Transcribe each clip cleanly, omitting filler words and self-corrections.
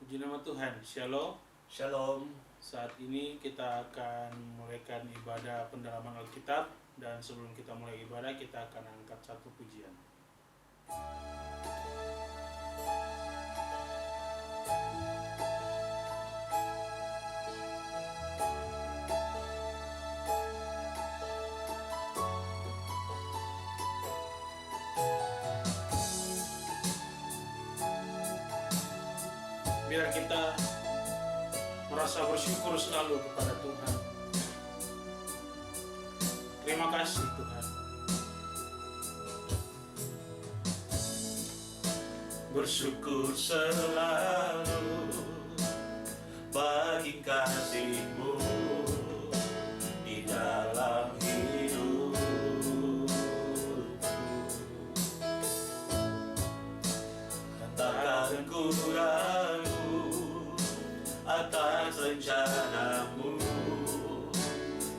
Puji nama Tuhan, Shalom. Shalom. Saat ini kita akan mulaikan ibadah pendalaman Alkitab. Dan sebelum kita mulai ibadah, kita akan angkat satu pujian. Biar kita merasa bersyukur selalu kepada Tuhan. Terima kasih Tuhan. Bersyukur selalu bagi kasih-Mu di dalam hidup. Takkan ku ragu atas rencana-Mu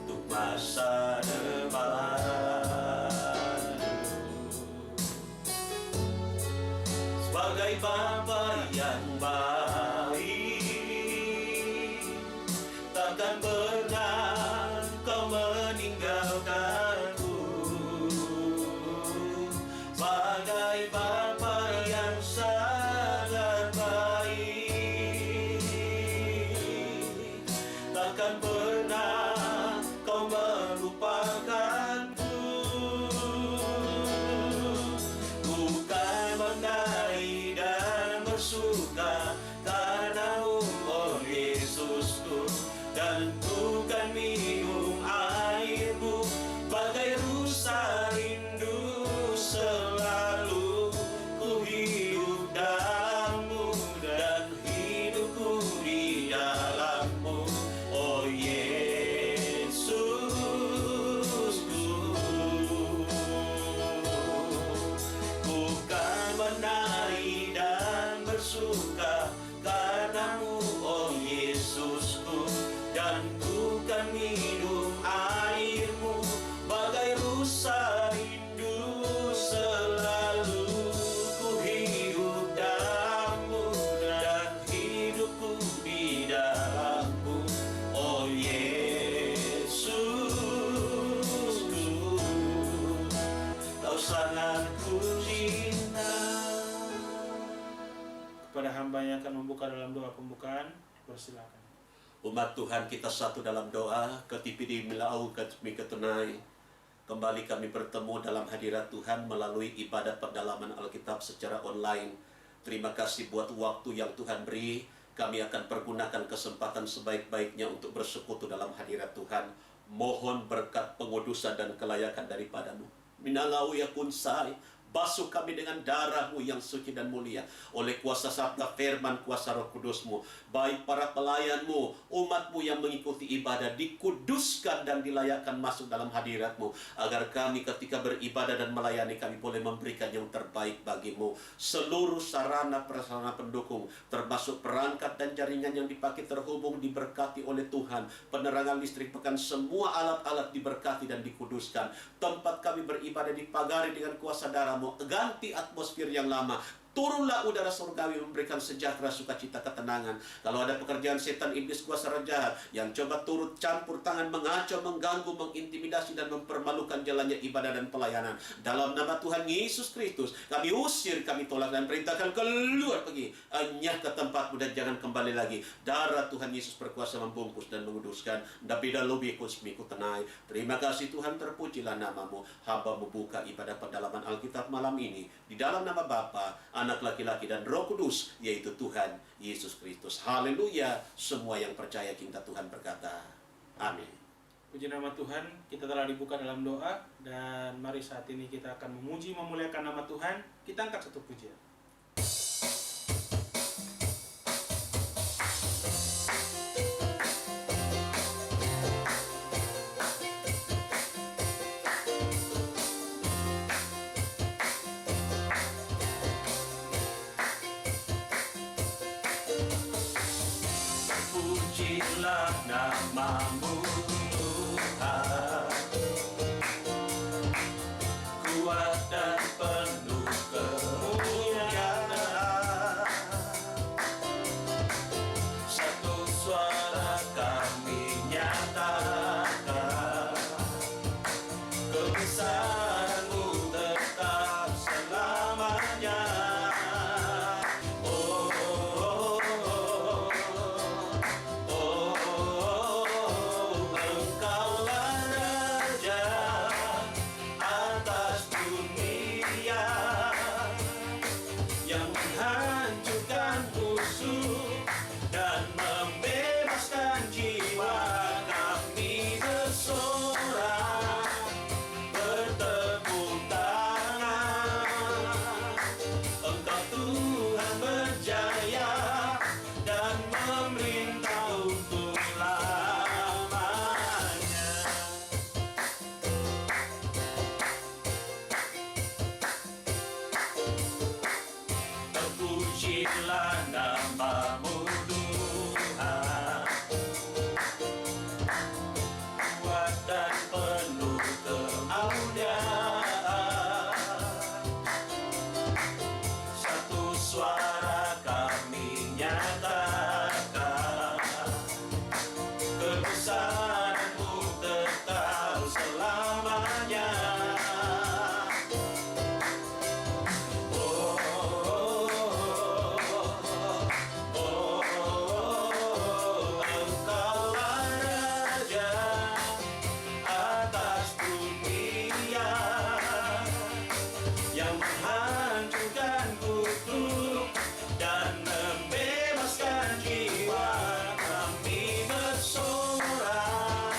untuk masa depan. Sebagai Bapa yang baik, takkan pernah Kau meninggalkanku. Sebagai Bapa yang sangat baik, takkan pernah Kau melupakanku. Bukan menari dan bersuka karena-Mu, oh Yesusku, dan bukan minum air-Mu bagai rusa rindu. Selalu ku hidup dalam-Mu dan hidupku di dalam-Mu, oh Yesusku. Bukan menari dan bersuka karena-Mu, oh Yesusku, dan bukan minum air-Mu bagai rusa rindu. Selalu ku hidup dalam-Mu dan hidupku di dalam-Mu, oh Yesusku. Kau sangat ku cinta. Kepada hamba yang akan membuka dalam doa pembukaan, persilakan. Umat Tuhan, kita satu dalam doa. Ketipidi milau ketmi ketunai. Kembali kami bertemu dalam hadirat Tuhan melalui ibadah pendalaman Alkitab secara online. Terima kasih buat waktu yang Tuhan beri. Kami akan pergunakan kesempatan sebaik-baiknya untuk bersekutu dalam hadirat Tuhan. Mohon berkat pengudusan dan kelayakan daripada-Mu. Minalau ya kunsai, basuh kami dengan darah-Mu yang suci dan mulia. Oleh kuasa sabda firman, kuasa Roh Kudus-Mu, baik para pelayan-Mu, umat-Mu yang mengikuti ibadah, dikuduskan dan dilayakkan masuk dalam hadirat-Mu, agar kami ketika beribadah dan melayani, kami boleh memberikan yang terbaik bagi-Mu. Seluruh sarana prasarana pendukung, termasuk perangkat dan jaringan yang dipakai terhubung, diberkati oleh Tuhan. Penerangan listrik, bahkan semua alat-alat diberkati dan dikuduskan. Tempat kami beribadah dipagari dengan kuasa darah-Mu. Ganti atmosfer yang lama. Turunlah udara surgawi memberikan sejahtera, sukacita, ketenangan. Kalau ada pekerjaan setan, iblis, kuasa roh jahat yang coba turut campur tangan, mengacau, mengganggu, mengintimidasi, dan mempermalukan jalannya ibadah dan pelayanan, dalam nama Tuhan Yesus Kristus, kami usir, kami tolak, dan perintahkan keluar pergi. Enyah ke tempatmu dan jangan kembali lagi. Darah Tuhan Yesus berkuasa membungkus dan menguduskan. Dapida lobi kusmiku tenai. Terima kasih Tuhan, terpujilah nama-Mu. Hamba membuka ibadah pendalaman Alkitab malam ini di dalam nama Bapa, Anak laki-laki dan Roh Kudus, yaitu Tuhan Yesus Kristus. Haleluya. Semua yang percaya cinta Tuhan berkata, amin. Puji nama Tuhan, kita telah dibuka dalam doa. Dan mari saat ini kita akan memuji, memuliakan nama Tuhan. Kita angkat satu pujian. Pujilah nama-Mu Tuhan, kuat dan penuh kemuliaan. kebesaran-Mu tetap selamanya. Engkaulah Raja atas dunia yang menghancurkan musuh dan membebaskan jiwa. Kami bersorak, bertepuk tangan. Engkau Tuhan berjaya dan memerintah untuk lamanya. Terpujilah nama-Mu Tuhan, kuat dan penuh kemuliaan. Satu suara kami nyatakan, kebesaran-Mu tetap selamanya. Engkaulah Raja atas dunia yang menghancurkan kutuk dan membebaskan jiwa. Kami bersorak,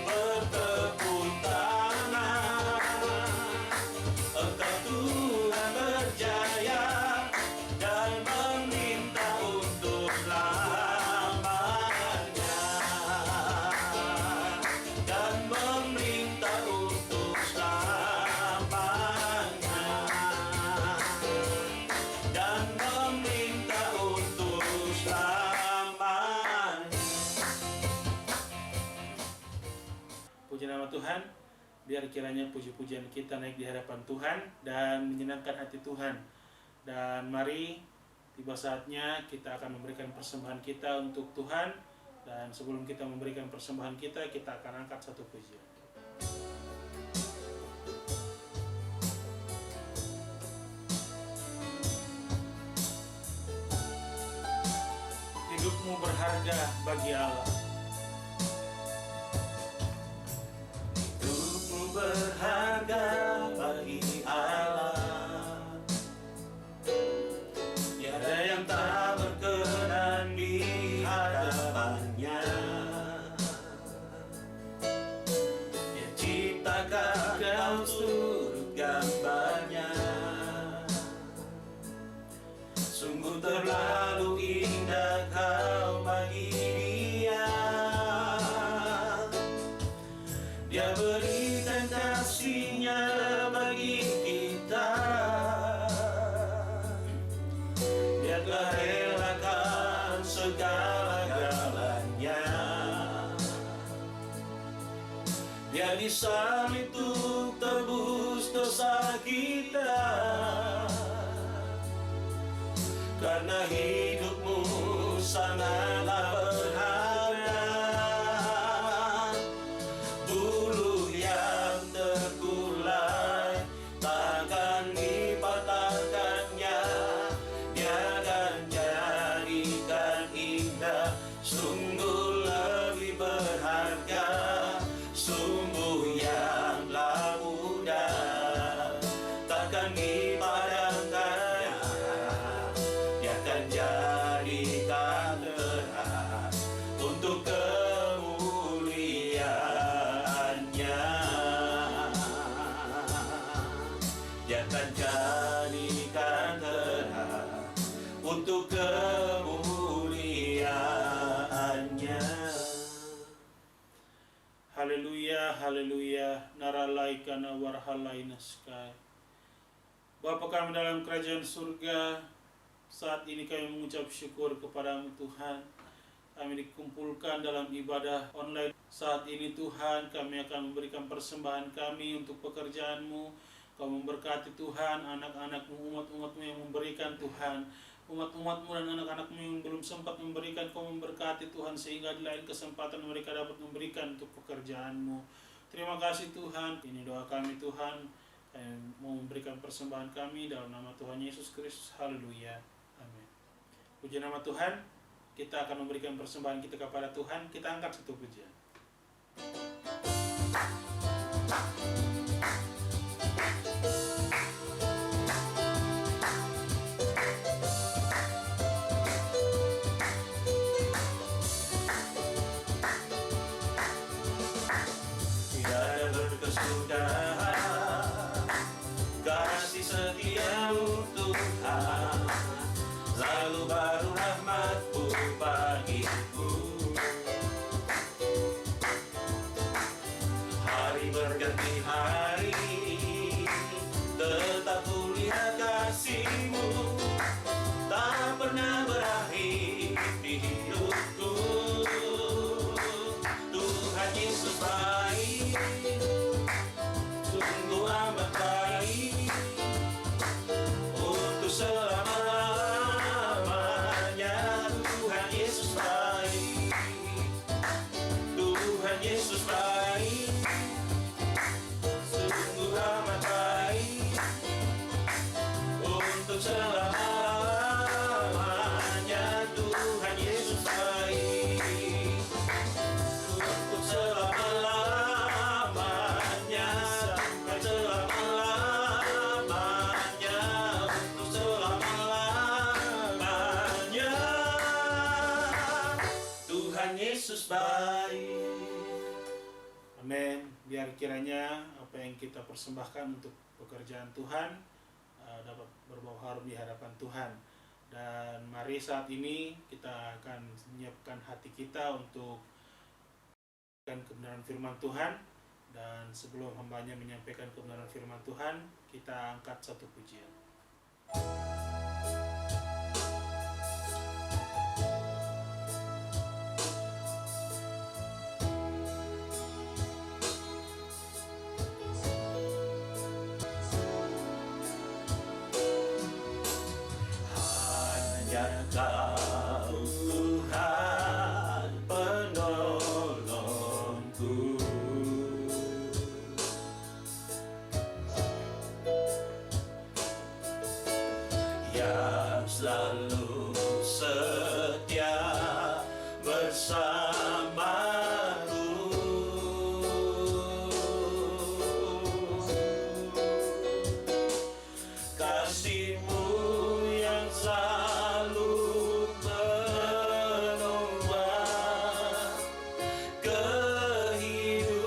bertepuk tangan. Engkau Tuhan berjaya dan meminta untuk lamanya, dan meminta untuk selamanya, dan meminta untuk selamanya. Puji nama Tuhan. Biar kiranya puji-pujian kita naik di hadapan Tuhan dan menyenangkan hati Tuhan. Dan mari, tiba saatnya kita akan memberikan persembahan kita untuk Tuhan. Dan sebelum kita memberikan persembahan kita akan angkat satu pujian. Hidupmu berharga bagi Allah. Hidupmu berharga bagi Allah, tiada yang tak berkenan di hadapannya. Dia ciptakan kau turut gambarnya, sungguh terlalu indah kau bagi Dia. Dia berikan kasih-Nya bagi kita. Dia telah relakan segala-galanya. Dia disalib untuk tebus dosa kita. Karena hidupmu sangatlah berharga. Bulu yang terkulai takkan dipatahkannya. Dia akan jadikan indah, sungguh lebih berharga. Sumbu yang mudah takkan dipadamkannya. Dia akan jadikan terang untuk kemuliaan-Nya. Dia akan jadikan terang untuk kemuliaan-Nya. Haleluya, haleluya, naralaikana warhalainaskai. Bapa kami dalam kerajaan surga, saat ini kami mengucap syukur kepadamu Tuhan. Kami dikumpulkan dalam ibadah online. Saat ini Tuhan, kami akan memberikan persembahan kami untuk pekerjaan-Mu. Kau memberkati Tuhan, anak-anak-Mu, umat-umat-Mu yang memberikan Tuhan. Umat-umat-Mu dan anak-anak-Mu yang belum sempat memberikan, Kau memberkati Tuhan, sehingga di lain kesempatan mereka dapat memberikan untuk pekerjaan-Mu. Terima kasih Tuhan, ini doa kami Tuhan. Kami mau memberikan persembahan kami dalam nama Tuhan Yesus Kristus. Haleluya. Amin. Puji nama Tuhan. Kita akan memberikan persembahan kita kepada Tuhan. Kita angkat satu pujian. Tiada berkesudahan kasih setiamu Tuhan, lalu baru rahmat-Mu bagiku. Hari berganti hari, tetap kulihat kasih-Mu, tak pernah berakhir di hidupku. Tuhan Yesus baik, sungguh amat baik, untuk selama-lamanya. Tuhan Yesus baik, Tuhan Yesus baik, sungguh amat baik, untuk selama-lamanya. Tuhan Yesus baik, untuk selama-lamanya, sampai selama-lamanya, untuk selama-lamanya. Tuhan Yesus baik. Amin. Biar kiranya apa yang kita persembahkan untuk pekerjaan Tuhan dapat berbau harum di hadapan Tuhan. Dan mari saat ini kita akan menyiapkan hati kita untuk kebenaran firman Tuhan. Dan sebelum hambanya menyampaikan kebenaran firman Tuhan, kita angkat satu pujian. Hanya Kau Tuhan penolongku, yang selalu setia bersamaku. Kasih-Mu yang selalu menolong kehidupanku.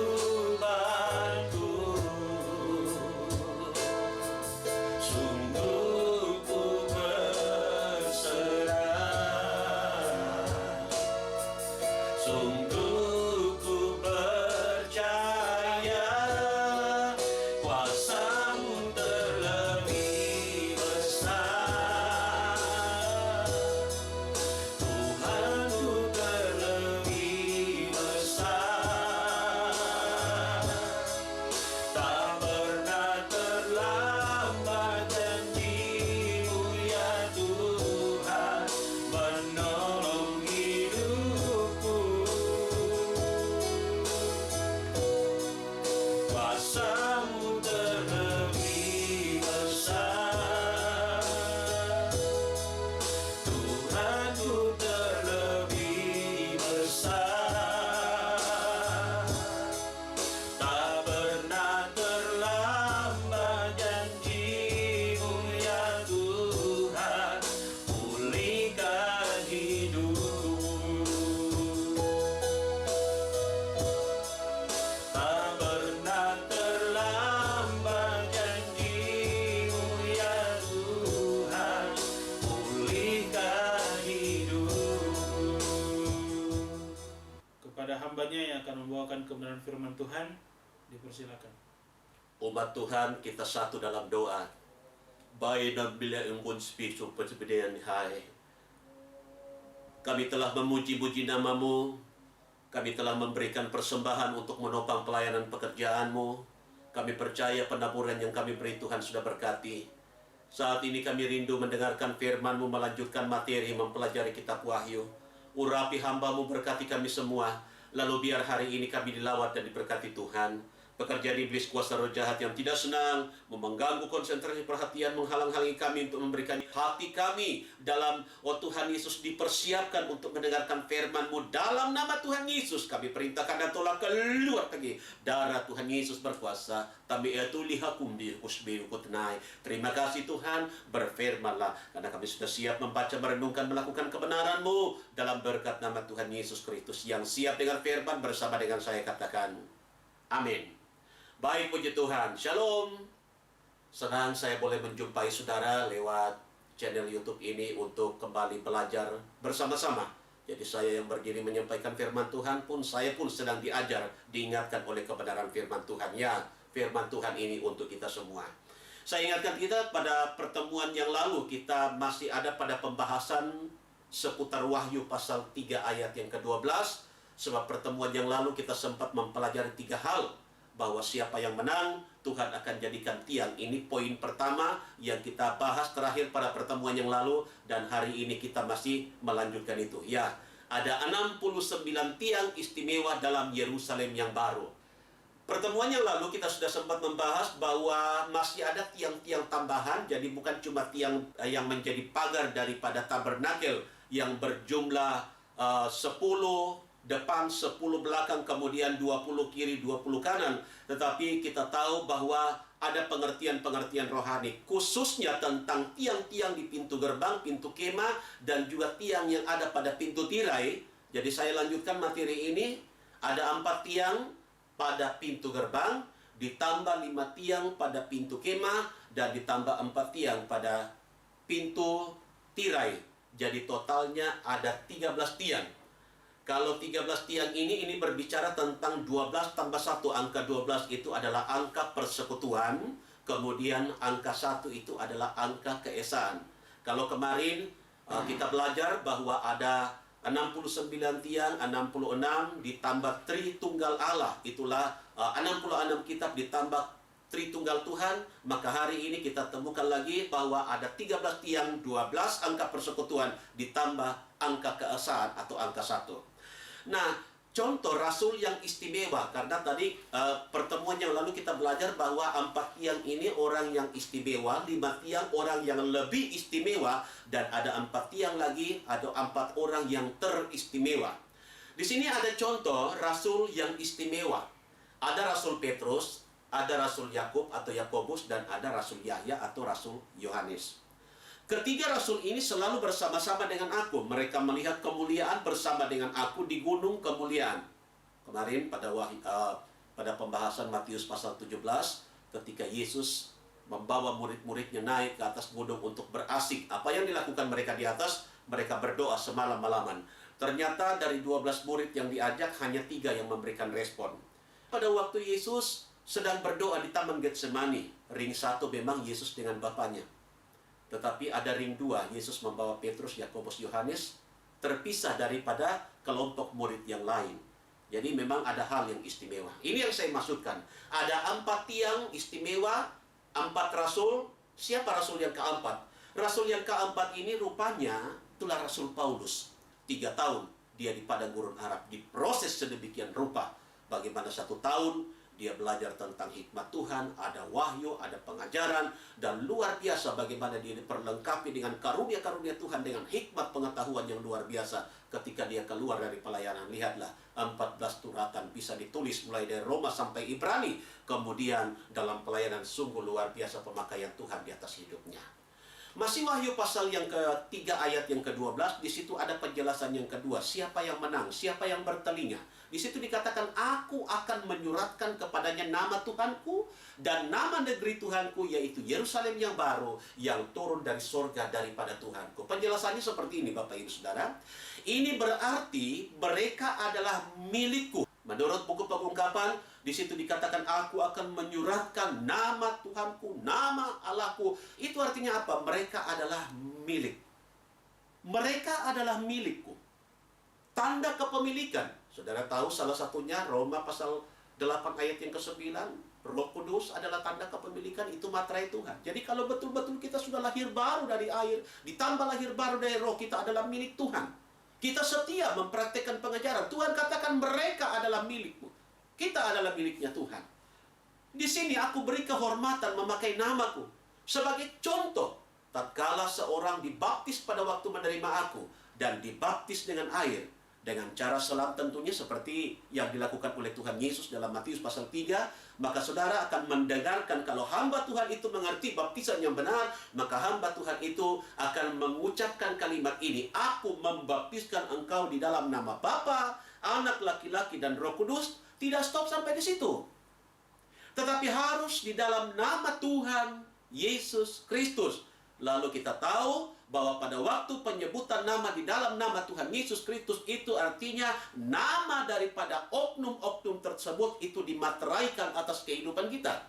Sungguh ku berserah, sungguh ku percaya, kuasa-Mu terlebih besar, Tuhan-Ku terlebih besar. Tak pernah terlambat janji-Mu ya Tuhan, menolong hidupku. Kuasa-Mu terlebih besar, Tuhan-Ku terlebih besar. Tak pernah terlambat janji-Mu ya Tuhan, pulihkan hidupku. Tak pernah terlambat janji-Mu ya Tuhan, pulihkan hidupku. Kepada hambanya yang akan membawakan kebenaran firman Tuhan, dipersilakan. Umat Tuhan, kita satu dalam doa. Baik dan bila engkau spisu persebedian hai. Kami telah memuji-muji nama-Mu. Kami telah memberikan persembahan untuk menopang pelayanan pekerjaan-Mu. Kami percaya penaburan yang kami beri Tuhan sudah berkati. Saat ini kami rindu mendengarkan firman-Mu, melanjutkan materi mempelajari kitab Wahyu. Urapi hamba-Mu, berkati kami semua. Lalu biar hari ini kami dilawat dan diberkati Tuhan. Pekerjaan iblis kuasa roh jahat yang tidak senang, mengganggu konsentrasi perhatian, menghalang-halangi kami untuk memberikan hati kami dalam, oh Tuhan Yesus, dipersiapkan untuk mendengarkan firman-Mu. Dalam nama Tuhan Yesus kami perintahkan dan tolak keluar lagi. Darah Tuhan Yesus berkuasa. Terima kasih Tuhan, berfirmanlah, karena kami sudah siap membaca, merenungkan, melakukan kebenaran-Mu dalam berkat nama Tuhan Yesus Kristus yang siap dengan firman bersama dengan saya katakan. Amin. Baik, puji Tuhan. Shalom. Senang saya boleh menjumpai saudara lewat channel YouTube ini untuk kembali belajar bersama-sama. Jadi saya yang berdiri menyampaikan firman Tuhan pun, saya pun sedang diajar, diingatkan oleh kebenaran firman Tuhan. Ya, firman Tuhan ini untuk kita semua. Saya ingatkan kita pada pertemuan yang lalu, kita masih ada pada pembahasan seputar Wahyu pasal 3 ayat yang ke-12. Sebab pertemuan yang lalu kita sempat mempelajari 3 hal. Bahwa siapa yang menang, Tuhan akan jadikan tiang. Ini poin pertama yang kita bahas terakhir pada pertemuan yang lalu. Dan hari ini kita masih melanjutkan itu. Ya, ada 69 tiang istimewa dalam Yerusalem yang baru. Pertemuan yang lalu kita sudah sempat membahas bahwa masih ada tiang-tiang tambahan. Jadi bukan cuma tiang yang menjadi pagar daripada tabernakel yang berjumlah 10 depan, 10 belakang, kemudian 20 kiri, 20 kanan. Tetapi kita tahu bahwa ada pengertian-pengertian rohani, khususnya tentang tiang-tiang di pintu gerbang, pintu kemah, dan juga tiang yang ada pada pintu tirai. Jadi saya lanjutkan materi ini. Ada 4 tiang pada pintu gerbang, ditambah 5 tiang pada pintu kemah, dan ditambah 4 tiang pada pintu tirai. Jadi totalnya ada 13 tiang. Kalau 13 tiang ini berbicara tentang 12 tambah 1. Angka 12 itu adalah angka persekutuan. Kemudian angka 1 itu adalah angka keesaan. Kalau kemarin kita belajar bahwa ada 69 tiang, 66 ditambah Tritunggal Allah. Itulah 66 kitab ditambah Tritunggal Tuhan. Maka hari ini kita temukan lagi bahwa ada 13 tiang, 12 angka persekutuan ditambah angka keesaan atau angka 1. Nah, contoh rasul yang istimewa, karena tadi pertemuan yang lalu kita belajar bahwa 4 tiang ini orang yang istimewa, 5 tiang orang yang lebih istimewa, dan ada 4 tiang lagi, ada 4 orang yang teristimewa. Di sini ada contoh rasul yang istimewa. Ada Rasul Petrus, ada Rasul Yakub atau Yakobus, dan ada Rasul Yahya atau Rasul Yohanes. Ketiga rasul ini selalu bersama-sama dengan aku. Mereka melihat kemuliaan bersama dengan aku di gunung kemuliaan. Kemarin pada pembahasan Matius pasal 17, ketika Yesus membawa murid-muridnya naik ke atas gunung untuk berasik. Apa yang dilakukan mereka di atas? Mereka berdoa semalam-malaman. Ternyata dari 12 murid yang diajak, hanya 3 yang memberikan respon. Pada waktu Yesus sedang berdoa di Taman Getsemani, ring 1 memang Yesus dengan Bapanya. Tetapi ada ring 2, Yesus membawa Petrus, Yakobus, Yohanes, terpisah daripada kelompok murid yang lain. Jadi memang ada hal yang istimewa. Ini yang saya maksudkan. Ada 4 tiang istimewa, 4 rasul. Siapa rasul yang keempat? Rasul yang keempat ini rupanya itulah Rasul Paulus. 3 tahun dia di padang gurun Arab, diproses sedemikian rupa. Bagaimana 1 tahun dia belajar tentang hikmat Tuhan, ada wahyu, ada pengajaran, dan luar biasa bagaimana dia diperlengkapi dengan karunia-karunia Tuhan, dengan hikmat pengetahuan yang luar biasa ketika dia keluar dari pelayanan. Lihatlah, 14 suratan bisa ditulis mulai dari Roma sampai Ibrani. Kemudian dalam pelayanan sungguh luar biasa pemakaian Tuhan di atas hidupnya. Masih Wahyu pasal yang ke-3 ayat yang ke-12, di situ ada penjelasan yang kedua, siapa yang menang, siapa yang bertelinga. Di situ dikatakan, aku akan menyuratkan kepadanya nama Tuhanku dan nama negeri Tuhanku, yaitu Yerusalem yang baru, yang turun dari sorga daripada Tuhanku. Penjelasannya seperti ini, Bapak Ibu Saudara. Ini berarti mereka adalah milikku. Menurut buku Pengungkapan, di situ dikatakan, aku akan menyuratkan nama Tuhanku, nama Allahku. Itu artinya apa? Mereka adalah milik. Mereka adalah milikku. Tanda kepemilikan. Saudara tahu salah satunya Roma pasal 8 ayat yang ke-9. Roh Kudus adalah tanda kepemilikan, itu materai Tuhan. Jadi kalau betul-betul kita sudah lahir baru dari air, ditambah lahir baru dari roh, kita adalah milik Tuhan. Kita setia mempraktekkan pengajaran. Tuhan katakan mereka adalah milikmu. Kita adalah miliknya Tuhan. Di sini aku beri kehormatan memakai namaku. Sebagai contoh, tatkala seorang dibaptis pada waktu menerima aku dan dibaptis dengan air, dengan cara selam tentunya seperti yang dilakukan oleh Tuhan Yesus dalam Matius pasal 3, maka saudara akan mendengarkan kalau hamba Tuhan itu mengerti baptisan yang benar, maka hamba Tuhan itu akan mengucapkan kalimat ini, aku membaptiskan engkau di dalam nama Bapa, Anak laki-laki dan Roh Kudus. Tidak stop sampai di situ, tetapi harus di dalam nama Tuhan Yesus Kristus. Lalu kita tahu bahwa pada waktu penyebutan nama di dalam nama Tuhan Yesus Kristus itu artinya nama daripada oknum-oknum tersebut itu dimateraikan atas kehidupan kita.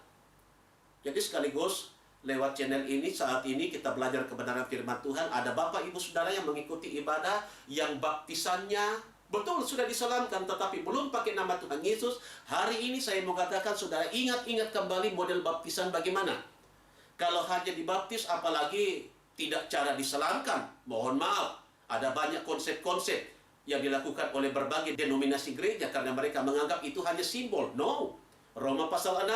Jadi sekaligus lewat channel ini saat ini kita belajar kebenaran firman Tuhan. Ada Bapak Ibu Saudara yang mengikuti ibadah yang baptisannya betul sudah diselamkan tetapi belum pakai nama Tuhan Yesus. Hari ini saya mau katakan saudara ingat-ingat kembali model baptisan bagaimana. Kalau hanya dibaptis apalagi tidak cara diselamkan, mohon maaf, ada banyak konsep-konsep yang dilakukan oleh berbagai denominasi gereja karena mereka menganggap itu hanya simbol. No. Roma pasal 6.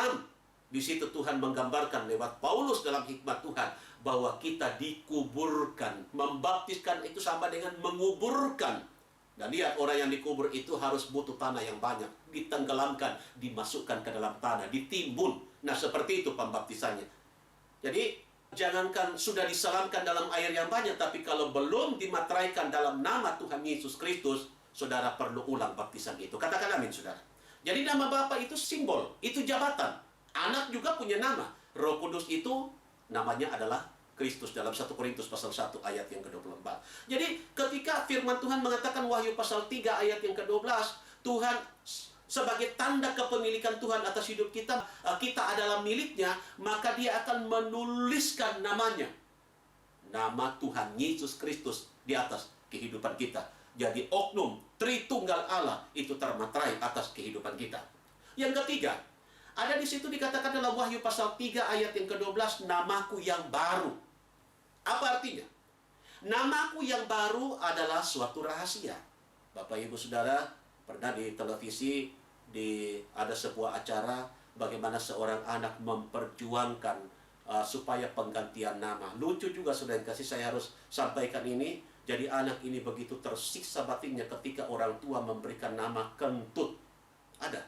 Di situ Tuhan menggambarkan lewat Paulus dalam hikmat Tuhan bahwa kita dikuburkan. Membaptiskan itu sama dengan menguburkan. Dan lihat orang yang dikubur itu harus butuh tanah yang banyak. Ditenggelamkan, dimasukkan ke dalam tanah, ditimbun. Nah seperti itu pembaptisannya. Jadi jangankan sudah diselamkan dalam air yang banyak, tapi kalau belum dimateraikan dalam nama Tuhan Yesus Kristus, saudara perlu ulang baptisan itu. Katakan amin, saudara. Jadi nama Bapa itu simbol, itu jabatan. Anak juga punya nama. Roh Kudus itu namanya adalah Kristus dalam 1 Korintus pasal 1 ayat yang ke-24. Jadi ketika firman Tuhan mengatakan Wahyu pasal 3 ayat yang ke-12, Tuhan sebagai tanda kepemilikan Tuhan atas hidup kita, kita adalah miliknya, maka dia akan menuliskan namanya. Nama Tuhan Yesus Kristus di atas kehidupan kita. Jadi oknum Tritunggal Allah itu termaterai atas kehidupan kita. Yang ketiga, ada di situ dikatakan dalam Wahyu pasal 3 ayat yang ke-12, namaku yang baru. Apa artinya? Namaku yang baru adalah suatu rahasia. Bapak Ibu Saudara, pernah di televisi ada sebuah acara bagaimana seorang anak memperjuangkan supaya penggantian nama. Lucu juga saudara kasih, saya harus sampaikan ini. Jadi anak ini begitu tersiksa batinnya ketika orang tua memberikan nama Kentut. Ada.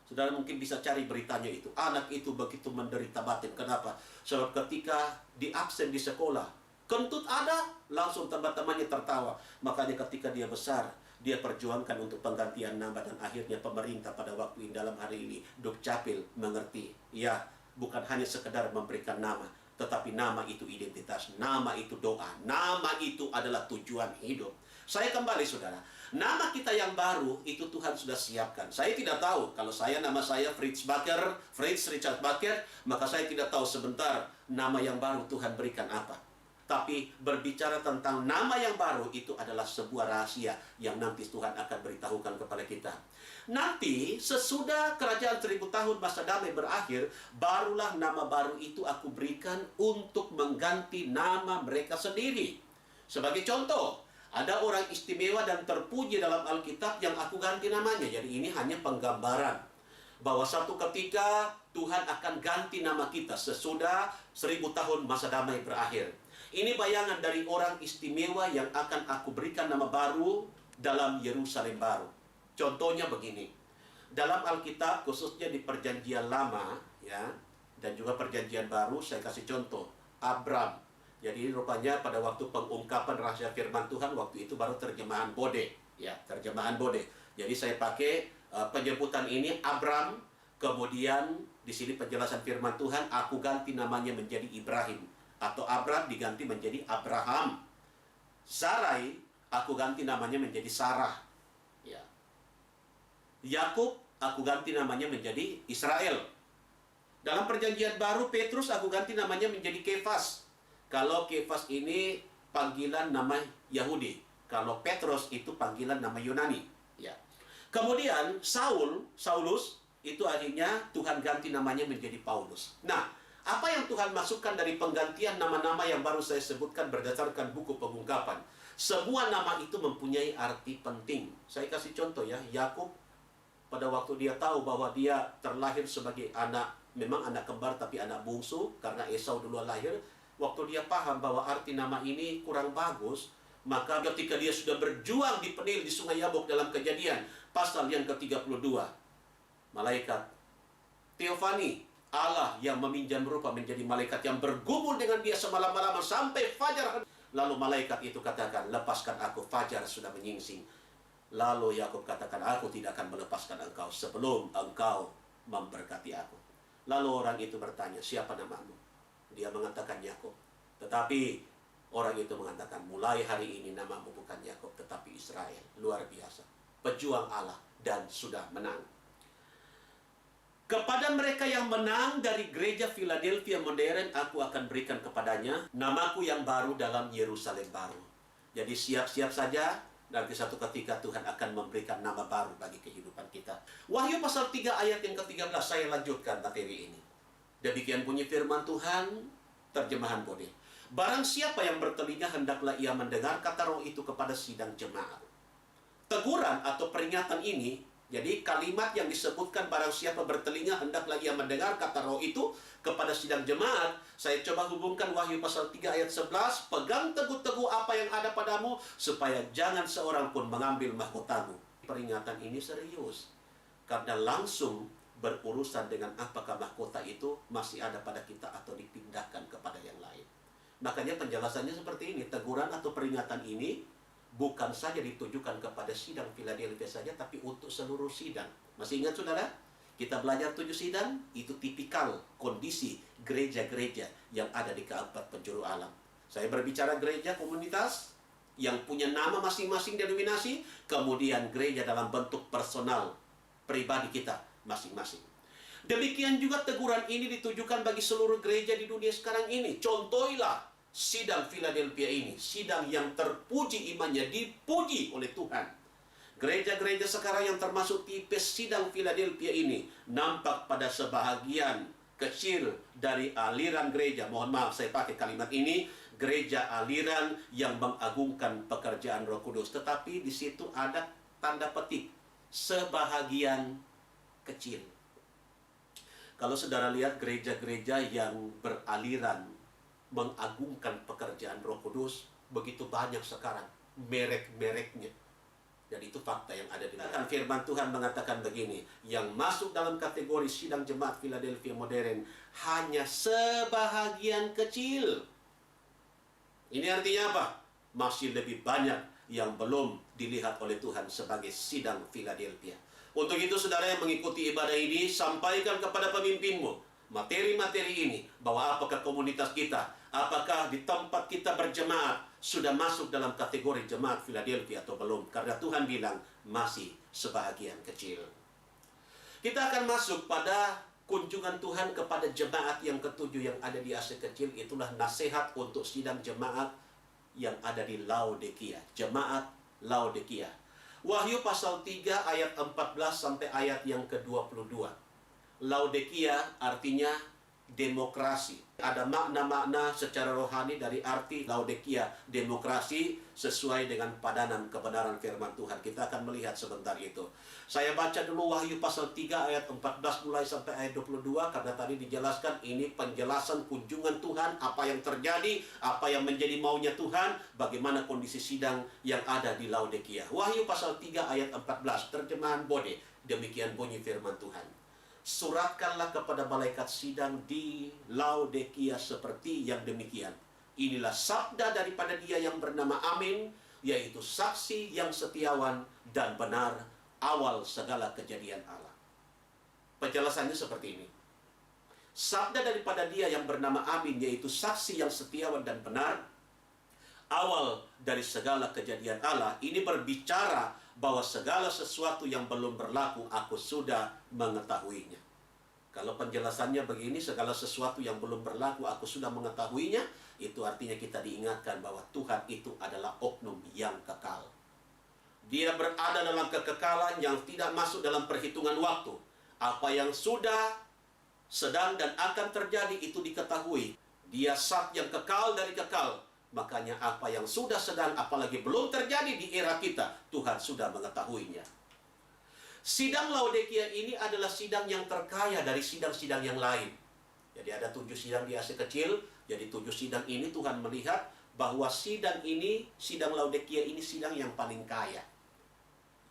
Saudara mungkin bisa cari beritanya itu. Anak itu begitu menderita batin. Kenapa? Sebab ketika diabsen di sekolah, Kentut ada, langsung teman-temannya tertawa. Makanya ketika dia besar, dia perjuangkan untuk penggantian nama dan akhirnya pemerintah pada waktu ini dalam hari ini Dukcapil mengerti. Ya, bukan hanya sekedar memberikan nama, tetapi nama itu identitas, nama itu doa, nama itu adalah tujuan hidup. Saya kembali saudara, nama kita yang baru itu Tuhan sudah siapkan. Saya tidak tahu, kalau nama saya Fritz Richard Baker, maka saya tidak tahu sebentar nama yang baru Tuhan berikan apa. Tapi berbicara tentang nama yang baru itu adalah sebuah rahasia yang nanti Tuhan akan beritahukan kepada kita. Nanti sesudah kerajaan 1000 tahun masa damai berakhir, barulah nama baru itu aku berikan untuk mengganti nama mereka sendiri. Sebagai contoh, ada orang istimewa dan terpuji dalam Alkitab yang aku ganti namanya. Jadi ini hanya penggambaran bahwa satu ketika Tuhan akan ganti nama kita sesudah 1000 tahun masa damai berakhir. Ini bayangan dari orang istimewa yang akan aku berikan nama baru dalam Yerusalem baru. Contohnya begini. Dalam Alkitab, khususnya di Perjanjian Lama, ya, dan juga Perjanjian Baru, saya kasih contoh. Abram. Jadi rupanya pada waktu pengungkapan rahasia firman Tuhan, waktu itu baru terjemahan Bode. Ya, terjemahan Bode. Jadi saya pakai penyebutan ini, Abram. Kemudian di sini penjelasan firman Tuhan, aku ganti namanya menjadi Ibrahim. Atau Abram diganti menjadi Abraham. Sarai, aku ganti namanya menjadi Sarah. Ya. Yakub, aku ganti namanya menjadi Israel. Dalam perjanjian baru, Petrus aku ganti namanya menjadi Kefas. Kalau Kefas ini panggilan nama Yahudi. Kalau Petrus itu panggilan nama Yunani. Ya. Kemudian Saulus, itu akhirnya Tuhan ganti namanya menjadi Paulus. Nah, Apa yang Tuhan masukkan dari penggantian nama-nama yang baru saya sebutkan berdasarkan buku pengungkapan? Semua nama itu mempunyai arti penting. Saya kasih contoh ya, Yakub pada waktu dia tahu bahwa dia terlahir sebagai anak, memang anak kembar tapi anak bungsu karena Esau duluan lahir. Waktu dia paham bahwa arti nama ini kurang bagus, maka ketika dia sudah berjuang di penil di Sungai Yabok dalam Kejadian pasal yang ke-32, malaikat Teofani, Allah yang meminjam rupa menjadi malaikat yang bergumul dengan dia semalam-malaman sampai fajar. Lalu malaikat itu katakan, lepaskan aku, fajar sudah menyingsing. Lalu Yakub katakan, aku tidak akan melepaskan engkau sebelum engkau memberkati aku. Lalu orang itu bertanya, siapa namamu? Dia mengatakan Yakub. Tetapi orang itu mengatakan, mulai hari ini namamu bukan Yakub tetapi Israel. Luar biasa. Pejuang Allah dan sudah menang. Kepada mereka yang menang dari gereja Philadelphia modern, aku akan berikan kepadanya namaku yang baru dalam Yerusalem baru. Jadi siap-siap saja, nanti satu ketika Tuhan akan memberikan nama baru bagi kehidupan kita. Wahyu pasal 3 ayat yang ke-13, saya lanjutkan materi ini. Demikian bunyi firman Tuhan, terjemahan Bode. Barang siapa yang bertelinga, hendaklah ia mendengar kata Roh itu kepada sidang jemaat. Teguran atau peringatan ini, jadi kalimat yang disebutkan barang siapa bertelinga hendaklah ia mendengar kata Roh itu kepada sidang jemaat. Saya coba hubungkan Wahyu pasal 3 ayat 11. Pegang teguh-teguh apa yang ada padamu, supaya jangan seorang pun mengambil mahkotamu. Peringatan ini serius, karena langsung berurusan dengan apakah mahkota itu masih ada pada kita atau dipindahkan kepada yang lain. Makanya penjelasannya seperti ini. Teguran atau peringatan ini bukan saja ditujukan kepada sidang Philadelphia saja, tapi untuk seluruh sidang. Masih ingat saudara? Kita belajar 7 sidang, itu tipikal kondisi gereja-gereja yang ada di keempat penjuru alam. Saya berbicara gereja komunitas yang punya nama masing-masing denominasi, kemudian gereja dalam bentuk personal, pribadi kita masing-masing. Demikian juga teguran ini ditujukan bagi seluruh gereja di dunia sekarang ini. Contohilah sidang Philadelphia ini, sidang yang terpuji imannya, dipuji oleh Tuhan. Gereja-gereja sekarang yang termasuk tipe sidang Philadelphia ini nampak pada sebahagian kecil dari aliran gereja. Mohon maaf saya pakai kalimat ini, gereja aliran yang mengagungkan pekerjaan Roh Kudus. Tetapi di situ ada tanda petik, sebahagian kecil. Kalau saudara lihat gereja-gereja yang beraliran mengagungkan pekerjaan Roh Kudus, begitu banyak sekarang merek-mereknya. Dan itu fakta yang ada di dalam firman Tuhan mengatakan begini, yang masuk dalam kategori sidang jemaat Philadelphia modern hanya sebahagian kecil. Ini artinya apa? Masih lebih banyak yang belum dilihat oleh Tuhan sebagai sidang Philadelphia. Untuk itu saudara yang mengikuti ibadah ini, sampaikan kepada pemimpinmu materi-materi ini, bahwa apakah komunitas kita, apakah di tempat kita berjemaat sudah masuk dalam kategori jemaat Philadelphia atau belum. Karena Tuhan bilang masih sebahagian kecil. Kita akan masuk pada kunjungan Tuhan kepada jemaat yang ketujuh yang ada di Asia Kecil. Itulah nasihat untuk sidang jemaat yang ada di Laodikia, jemaat Laodikia. Wahyu pasal 3 ayat 14 sampai ayat yang ke-22. Laodikia artinya demokrasi. Ada makna-makna secara rohani dari arti Laodikia, demokrasi, sesuai dengan padanan kebenaran firman Tuhan. Kita akan melihat sebentar itu. Saya baca dulu Wahyu pasal 3 ayat 14 mulai sampai ayat 22, karena tadi dijelaskan ini penjelasan kunjungan Tuhan, apa yang terjadi, apa yang menjadi maunya Tuhan, bagaimana kondisi sidang yang ada di Laodikia. Wahyu pasal 3 ayat 14, terjemahan Bode. Demikian bunyi firman Tuhan. Suratkanlah kepada malaikat sidang di Laodikia seperti yang demikian. Inilah sabda daripada Dia yang bernama Amin, yaitu saksi yang setiawan dan benar, awal segala kejadian Allah. Penjelasannya seperti ini. Sabda daripada Dia yang bernama Amin, yaitu saksi yang setiawan dan benar, awal dari segala kejadian Allah. Ini berbicara bahwa segala sesuatu yang belum berlaku, aku sudah mengetahuinya. Kalau penjelasannya begini, segala sesuatu yang belum berlaku, aku sudah mengetahuinya, itu artinya kita diingatkan bahwa Tuhan itu adalah oknum yang kekal. Dia berada dalam kekekalan yang tidak masuk dalam perhitungan waktu. Apa yang sudah sedang dan akan terjadi itu diketahui. Dia zat yang kekal dari kekal. Makanya apa yang sudah sedang, apalagi belum terjadi di era kita, Tuhan sudah mengetahuinya. Sidang Laodikia ini adalah sidang yang terkaya dari sidang-sidang yang lain. Jadi ada 7 sidang di Asia Kecil. Jadi 7 sidang ini Tuhan melihat bahwa sidang Laodikia ini sidang yang paling kaya.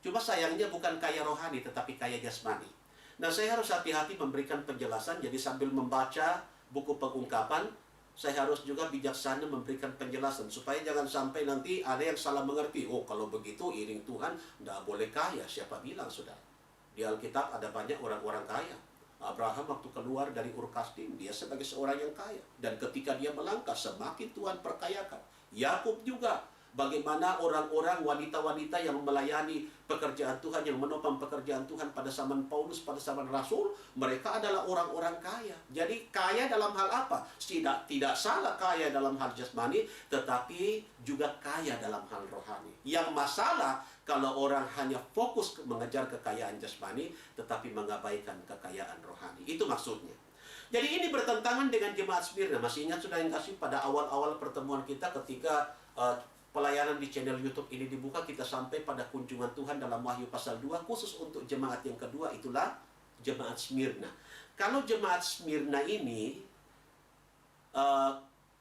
Cuma sayangnya bukan kaya rohani, tetapi kaya jasmani. Nah, saya harus hati-hati memberikan penjelasan. Jadi sambil membaca buku pengungkapan, saya harus juga bijaksana memberikan penjelasan. Supaya jangan sampai nanti ada yang salah mengerti. Oh, kalau begitu iring Tuhan tidak boleh kaya. Siapa bilang, saudara? Di Alkitab ada banyak orang-orang kaya. Abraham waktu keluar dari Ur Kasdim, dia sebagai seorang yang kaya. Dan ketika dia melangkah, semakin Tuhan perkayakan. Yakub juga. Bagaimana orang-orang, wanita-wanita yang melayani pekerjaan Tuhan, yang menopang pekerjaan Tuhan pada zaman Paulus, pada zaman Rasul, mereka adalah orang-orang kaya. Jadi kaya dalam hal apa? Tidak salah kaya dalam hal jasmani, tetapi juga kaya dalam hal rohani. Yang masalah kalau orang hanya fokus mengejar kekayaan jasmani, tetapi mengabaikan kekayaan rohani. Itu maksudnya. Jadi ini bertentangan dengan jemaat Smyrna. Masih ingat sudah yang kasih pada awal-awal pertemuan kita ketika pelayanan di channel YouTube ini dibuka, kita sampai pada kunjungan Tuhan dalam Wahyu pasal 2, khusus untuk jemaat yang kedua, itulah jemaat Smyrna. Kalau jemaat Smyrna ini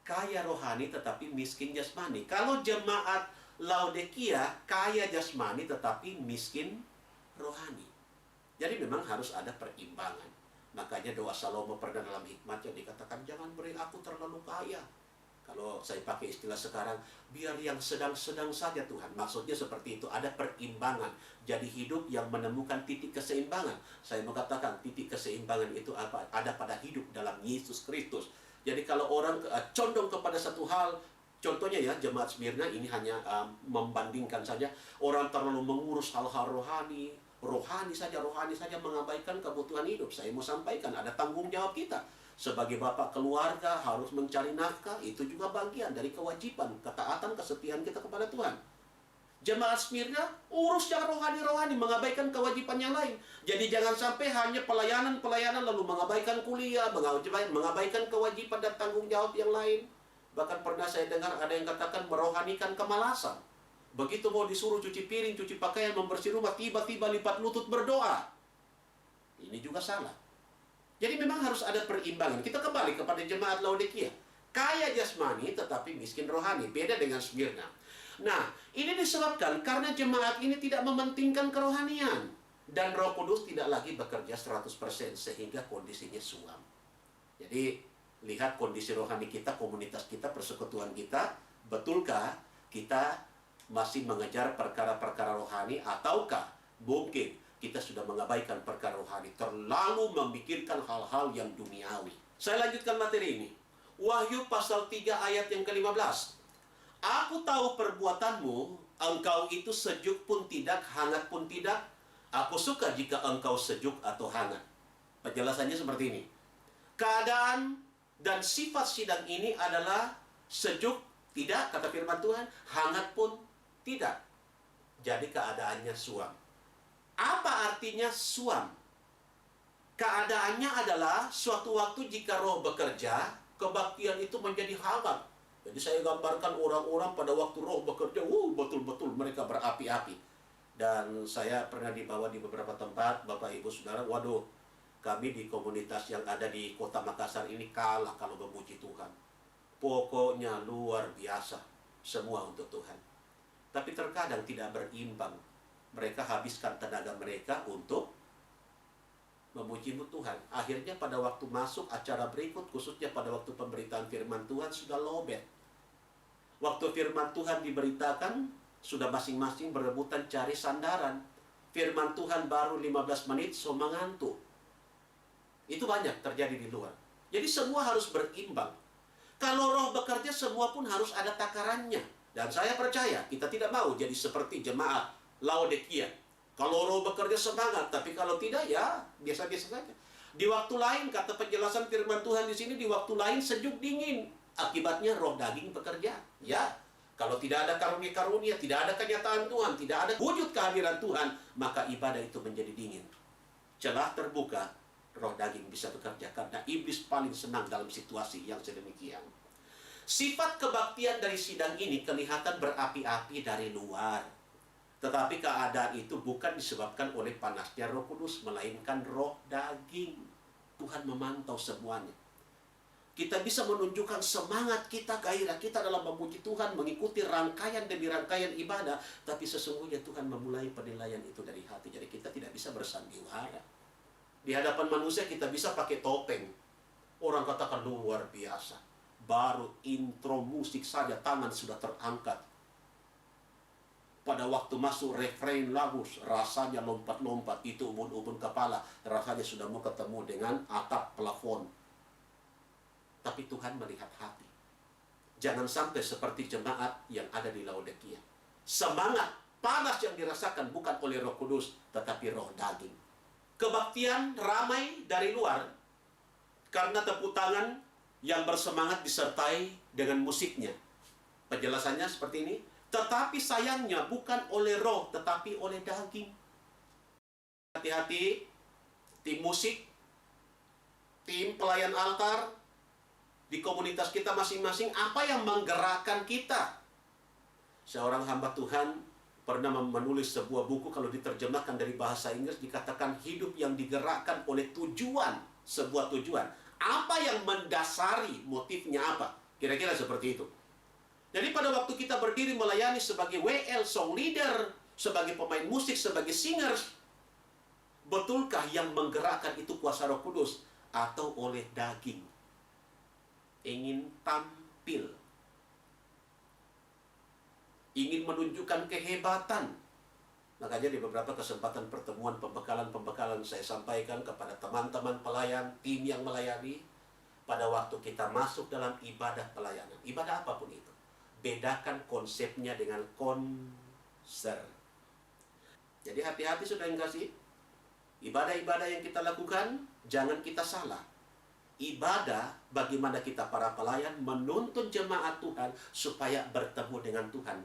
kaya rohani tetapi miskin jasmani. Kalau jemaat Laodikia kaya jasmani tetapi miskin rohani. Jadi memang harus ada perimbangan. Makanya doa Salomo pernah dalam hikmatnya dikatakan, jangan beri aku terlalu kaya. Kalau saya pakai istilah sekarang, biar yang sedang-sedang saja Tuhan. Maksudnya seperti itu, ada perimbangan. Jadi hidup yang menemukan titik keseimbangan. Saya mengatakan titik keseimbangan itu apa? Ada pada hidup dalam Yesus Kristus. Jadi kalau orang condong kepada satu hal, contohnya ya, jemaat Smyrna ini hanya membandingkan saja. Orang terlalu mengurus hal-hal rohani saja, mengabaikan kebutuhan hidup. Saya mau sampaikan, ada tanggung jawab kita. Sebagai bapak keluarga harus mencari nafkah, itu juga bagian dari kewajiban, ketaatan, kesetiaan kita kepada Tuhan. Jemaat Smyrna urus yang rohani-rohani, mengabaikan kewajiban yang lain. Jadi jangan sampai hanya pelayanan lalu mengabaikan kuliah, mengabaikan kewajiban dan tanggung jawab yang lain. Bahkan pernah saya dengar ada yang katakan merohanikan kemalasan. Begitu mau disuruh cuci piring, cuci pakaian, membersih rumah, tiba-tiba lipat lutut berdoa. Ini juga salah. Jadi memang harus ada perimbangan. Kita kembali kepada jemaat Laodikia. Kaya jasmani tetapi miskin rohani. Beda dengan Smyrna. Nah, ini disebabkan karena jemaat ini tidak mementingkan kerohanian. Dan Roh Kudus tidak lagi bekerja 100% sehingga kondisinya suam. Jadi, lihat kondisi rohani kita, komunitas kita, persekutuan kita. Betulkah kita masih mengejar perkara-perkara rohani, ataukah mungkin kita sudah mengabaikan perkara rohani, terlalu memikirkan hal-hal yang duniawi. Saya lanjutkan materi ini. Wahyu pasal 3 ayat yang ke-15. Aku tahu perbuatanmu, engkau itu sejuk pun tidak, hangat pun tidak. Aku suka jika engkau sejuk atau hangat. Penjelasannya seperti ini. Keadaan dan sifat sidang ini adalah sejuk, tidak, kata firman Tuhan, hangat pun tidak. Jadi keadaannya suam. Apa artinya suam? Keadaannya adalah suatu waktu jika roh bekerja, kebaktian itu menjadi hangat. Jadi saya gambarkan orang-orang pada waktu roh bekerja, betul-betul mereka berapi-api. Dan saya pernah dibawa di beberapa tempat, Bapak Ibu Saudara, waduh, kami di komunitas yang ada di kota Makassar ini kalah kalau memuji Tuhan. Pokoknya luar biasa, semua untuk Tuhan. Tapi terkadang tidak berimbang. Mereka habiskan tenaga mereka untuk memuji Tuhan. Akhirnya pada waktu masuk acara berikut, khususnya pada waktu pemberitaan firman Tuhan, sudah lowbat. Waktu firman Tuhan diberitakan, sudah masing-masing berebutan cari sandaran. Firman Tuhan baru 15 menit, so mengantuk. Itu banyak terjadi di luar. Jadi semua harus berimbang. Kalau roh bekerja, semua pun harus ada takarannya. Dan saya percaya, kita tidak mau jadi seperti jemaat Laodikia. Kalau roh bekerja semangat, tapi kalau tidak ya biasa-biasa saja. Di waktu lain, kata penjelasan firman Tuhan di sini, di waktu lain sejuk dingin. Akibatnya roh daging bekerja. Ya, kalau tidak ada karunia-karunia, tidak ada kenyataan Tuhan, tidak ada wujud kehadiran Tuhan, maka ibadah itu menjadi dingin. Celah terbuka roh daging bisa bekerja, karena iblis paling senang dalam situasi yang sedemikian. Sifat kebaktian dari sidang ini kelihatan berapi-api dari luar. Tetapi keadaan itu bukan disebabkan oleh panasnya Roh Kudus, melainkan roh daging. Tuhan memantau semuanya. Kita bisa menunjukkan semangat kita, gairah kita dalam memuji Tuhan, mengikuti rangkaian demi rangkaian ibadah, tapi sesungguhnya Tuhan memulai penilaian itu dari hati. Jadi kita tidak bisa bersandiwara. Di hadapan manusia kita bisa pakai topeng. Orang katakan luar biasa. Baru intro musik saja tangan sudah terangkat. Pada waktu masuk refrain lagu, rasanya lompat-lompat, itu ubun-ubun kepala, rasanya sudah mau ketemu dengan atap plafon. Tapi Tuhan melihat hati. Jangan sampai seperti jemaat yang ada di Laodikia. Semangat, panas yang dirasakan bukan oleh Roh Kudus, tetapi roh daging. Kebaktian ramai dari luar, karena tepuk tangan yang bersemangat disertai dengan musiknya. Penjelasannya seperti ini. Tetapi sayangnya bukan oleh roh, tetapi oleh daging. Hati-hati, tim musik, tim pelayan altar, di komunitas kita masing-masing, apa yang menggerakkan kita? Seorang hamba Tuhan pernah menulis sebuah buku, kalau diterjemahkan dari bahasa Inggris, dikatakan hidup yang digerakkan oleh tujuan, sebuah tujuan. Apa yang mendasari motifnya apa? Kira-kira seperti itu. Jadi pada waktu kita berdiri melayani sebagai WL, song leader, sebagai pemain musik, sebagai singer, betulkah yang menggerakkan itu kuasa Roh Kudus atau oleh daging? Ingin tampil, ingin menunjukkan kehebatan. Makanya di beberapa kesempatan pertemuan pembekalan saya sampaikan kepada teman-teman pelayan, tim yang melayani, pada waktu kita masuk dalam ibadah pelayanan, ibadah apapun itu, bedakan konsepnya dengan konser. Jadi hati-hati saudara yang kasih, ibadah-ibadah yang kita lakukan, jangan kita salah. Ibadah bagaimana kita para pelayan menuntun jemaat Tuhan supaya bertemu dengan Tuhan.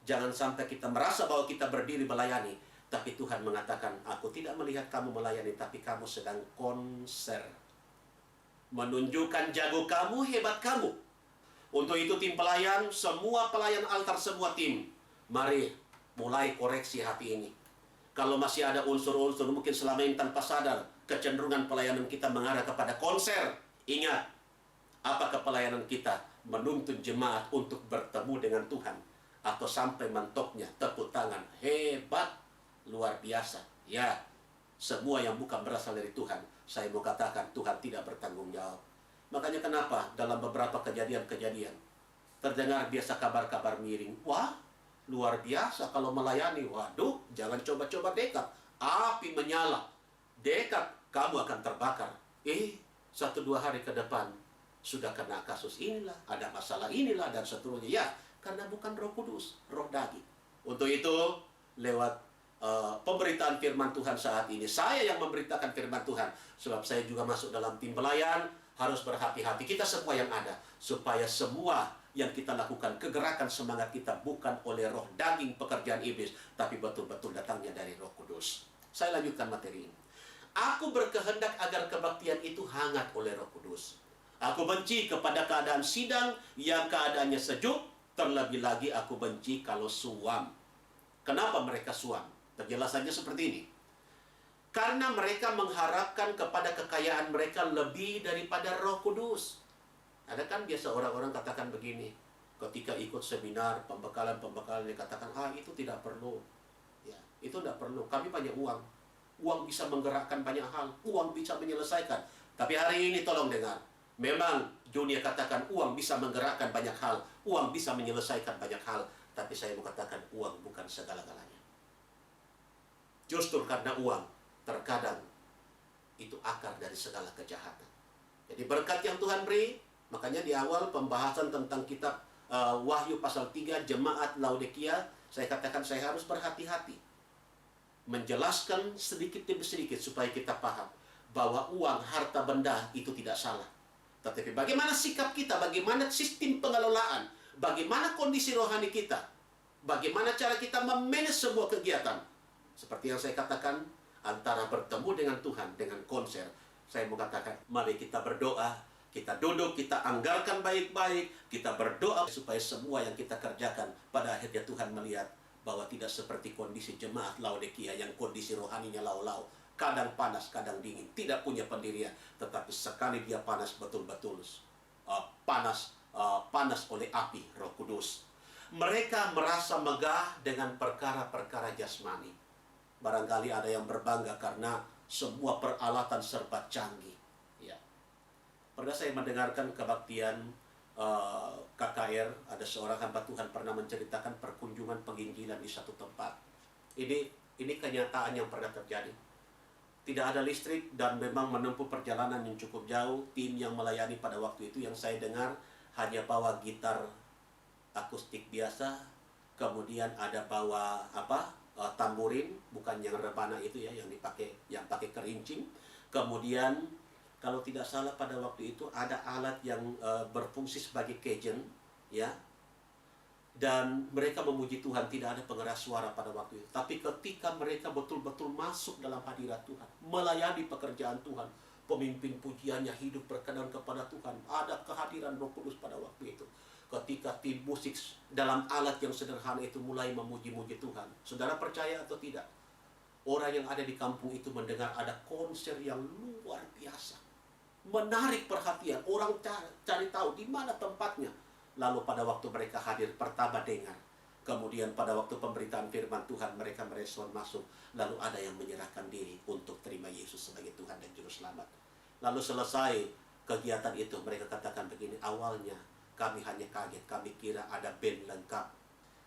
Jangan sampai kita merasa bahwa kita berdiri melayani, tapi Tuhan mengatakan, aku tidak melihat kamu melayani, tapi kamu sedang konser. Menunjukkan jago kamu, hebat kamu. Untuk itu tim pelayan, semua pelayan altar, semua tim, mari mulai koreksi hati ini. Kalau masih ada unsur-unsur mungkin selama ini tanpa sadar, kecenderungan pelayanan kita mengarah kepada konser. Ingat, apakah pelayanan kita menuntun jemaat untuk bertemu dengan Tuhan? Atau sampai mentoknya tepuk tangan, hebat, luar biasa. Ya, semua yang bukan berasal dari Tuhan, saya mau katakan Tuhan tidak bertanggung jawab. Makanya kenapa dalam beberapa kejadian-kejadian terdengar biasa kabar-kabar miring. Wah, luar biasa kalau melayani. Waduh, jangan coba-coba dekat. Api menyala. Dekat, kamu akan terbakar. 1-2 hari ke depan sudah kena kasus inilah, ada masalah inilah, dan seterusnya. Ya, karena bukan Roh Kudus, roh daging. Untuk itu, lewat pemberitaan firman Tuhan saat ini, saya yang memberitakan firman Tuhan, sebab saya juga masuk dalam tim pelayan, harus berhati-hati kita semua yang ada, supaya semua yang kita lakukan, kegerakan semangat kita bukan oleh roh daging pekerjaan iblis, tapi betul-betul datangnya dari Roh Kudus. Saya lanjutkan materi ini. Aku berkehendak agar kebaktian itu hangat oleh Roh Kudus. Aku benci kepada keadaan sidang yang keadaannya sejuk, terlebih lagi aku benci kalau suam. Kenapa mereka suam? Penjelasannya seperti ini. Karena mereka mengharapkan kepada kekayaan mereka lebih daripada Roh Kudus. Ada kan biasa orang-orang katakan begini, ketika ikut seminar, pembekalan-pembekalan, dia katakan, itu tidak perlu. Ya, itu tidak perlu. Kami banyak uang. Uang bisa menggerakkan banyak hal. Uang bisa menyelesaikan. Tapi hari ini tolong dengar. Memang dunia katakan uang bisa menggerakkan banyak hal. Uang bisa menyelesaikan banyak hal. Tapi saya mau katakan uang bukan segala-galanya. Justru karena uang, terkadang itu akar dari segala kejahatan. Jadi berkat yang Tuhan beri, makanya di awal pembahasan tentang kitab Wahyu pasal 3, Jemaat Laodikia, saya katakan saya harus berhati-hati. Menjelaskan sedikit demi sedikit supaya kita paham bahwa uang, harta benda itu tidak salah. Tetapi bagaimana sikap kita, bagaimana sistem pengelolaan, bagaimana kondisi rohani kita, bagaimana cara kita memanage sebuah kegiatan. Seperti yang saya katakan, antara bertemu dengan Tuhan dengan konser. Saya mau katakan, mari kita berdoa, kita duduk, kita anggarkan baik-baik, kita berdoa supaya semua yang kita kerjakan pada akhirnya Tuhan melihat bahwa tidak seperti kondisi jemaat Laodikia yang kondisi rohaninya lau-lau, kadang panas, kadang dingin, tidak punya pendirian, tetapi sekali dia panas betul-betul panas oleh api Roh Kudus. Mereka merasa megah dengan perkara-perkara jasmani. Barangkali ada yang berbangga karena semua peralatan serba canggih. Ya. Pernah saya mendengarkan kebaktian KKR, ada seorang hamba Tuhan pernah menceritakan perkunjungan penginjilan di satu tempat. Ini kenyataan yang pernah terjadi. Tidak ada listrik dan memang menempuh perjalanan yang cukup jauh. Tim yang melayani pada waktu itu yang saya dengar hanya bawa gitar akustik biasa, kemudian ada bawa tamburin, bukan yang rebana itu ya, yang pakai kerincing. Kemudian kalau tidak salah pada waktu itu ada alat yang berfungsi sebagai cajun, ya. Dan mereka memuji Tuhan, tidak ada pengeras suara pada waktu itu. Tapi ketika mereka betul-betul masuk dalam hadirat Tuhan, melayani pekerjaan Tuhan, pemimpin pujiannya hidup berkenan kepada Tuhan, ada kehadiran Roh Kudus pada waktu itu. Ketika tim musik dalam alat yang sederhana itu mulai memuji-muji Tuhan, saudara percaya atau tidak? Orang yang ada di kampung itu mendengar ada konser yang luar biasa, menarik perhatian. Orang cari tahu di mana tempatnya. Lalu pada waktu mereka hadir pertama dengar, kemudian pada waktu pemberitaan firman Tuhan mereka merespon masuk. Lalu ada yang menyerahkan diri untuk terima Yesus sebagai Tuhan dan Juru Selamat. Lalu selesai kegiatan itu mereka katakan begini, awalnya kami hanya kaget, kami kira ada band lengkap,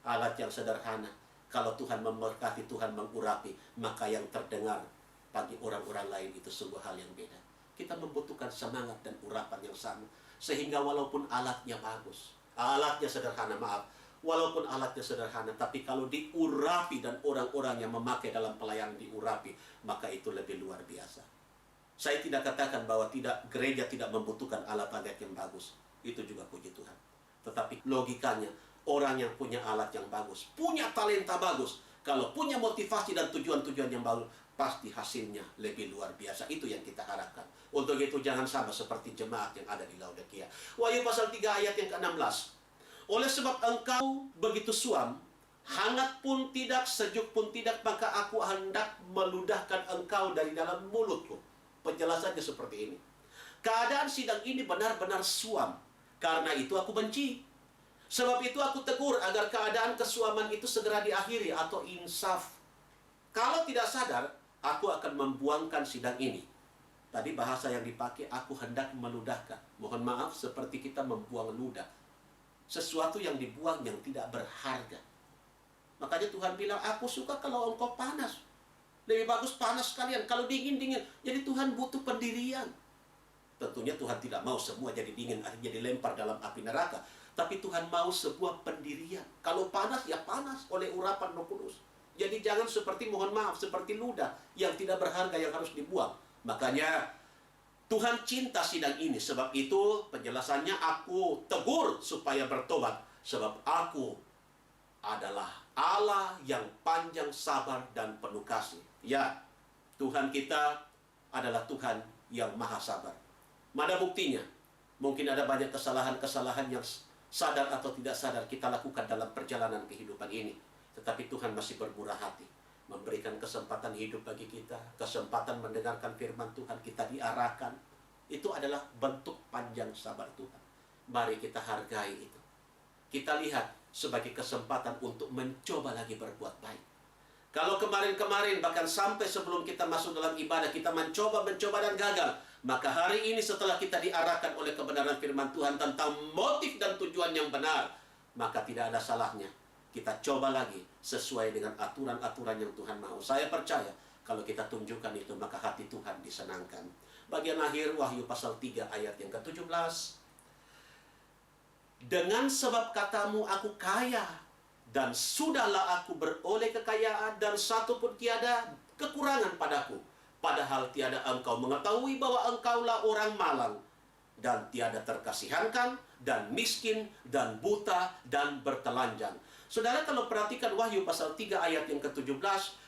alat yang sederhana. Kalau Tuhan memberkati, Tuhan mengurapi, maka yang terdengar bagi orang-orang lain itu sungguh hal yang beda. Kita membutuhkan semangat dan urapan yang sama. Sehingga walaupun alatnya bagus, alatnya sederhana, walaupun alatnya sederhana, tapi kalau diurapi dan orang-orang yang memakai dalam pelayanan diurapi, maka itu lebih luar biasa. Saya tidak katakan bahwa gereja tidak membutuhkan alat-alat yang bagus. Itu juga puji Tuhan. Tetapi logikanya, orang yang punya alat yang bagus, punya talenta bagus, kalau punya motivasi dan tujuan-tujuan yang bagus, pasti hasilnya lebih luar biasa. Itu yang kita harapkan. Untuk itu jangan sama seperti jemaat yang ada di Laodikia. Wahyu pasal 3 ayat yang ke-16. Oleh sebab engkau begitu suam, hangat pun tidak, sejuk pun tidak, maka aku hendak meludahkan engkau dari dalam mulutku. Penjelasannya seperti ini. Keadaan sidang ini benar-benar suam. Karena itu aku benci. Sebab itu aku tegur agar keadaan kesuaman itu segera diakhiri atau insaf. Kalau tidak sadar, aku akan membuangkan sidang ini. Tadi bahasa yang dipakai, aku hendak meludahkan. Mohon maaf, seperti kita membuang ludah. Sesuatu yang dibuang yang tidak berharga. Makanya Tuhan bilang, aku suka kalau engkau panas. Lebih bagus panas sekalian. Kalau dingin-dingin. Jadi Tuhan butuh pendirian. Tentunya Tuhan tidak mau semua jadi dingin, akhirnya dilempar dalam api neraka. Tapi Tuhan mau sebuah pendirian. Kalau panas, ya panas oleh urapan Roh Kudus. Jadi jangan seperti, mohon maaf, seperti ludah yang tidak berharga yang harus dibuang. Makanya Tuhan cinta sidang ini. Sebab itu penjelasannya, aku tegur supaya bertobat. Sebab aku adalah Allah yang panjang sabar dan penuh kasih. Ya, Tuhan kita adalah Tuhan yang maha sabar. Mana buktinya? Mungkin ada banyak kesalahan-kesalahan yang sadar atau tidak sadar kita lakukan dalam perjalanan kehidupan ini. Tetapi Tuhan masih bermurah hati, memberikan kesempatan hidup bagi kita, kesempatan mendengarkan firman Tuhan, kita diarahkan. Itu adalah bentuk panjang sabar Tuhan. Mari kita hargai itu. Kita lihat sebagai kesempatan untuk mencoba lagi berbuat baik. Kalau kemarin-kemarin, bahkan sampai sebelum kita masuk dalam ibadah, kita mencoba dan gagal, maka hari ini setelah kita diarahkan oleh kebenaran firman Tuhan tentang motif dan tujuan yang benar, maka tidak ada salahnya kita coba lagi sesuai dengan aturan-aturan yang Tuhan mau. Saya percaya kalau kita tunjukkan itu, maka hati Tuhan disenangkan. Bagian akhir Wahyu pasal 3 ayat yang ke-17. Dengan sebab katamu aku kaya, dan sudahlah aku beroleh kekayaan, dan satu pun tiada kekurangan padaku. Padahal tiada engkau mengetahui bahwa engkaulah orang malang, dan tiada terkasihankan, dan miskin, dan buta, dan bertelanjang. Saudara, kalau perhatikan Wahyu pasal 3 ayat yang ke-17,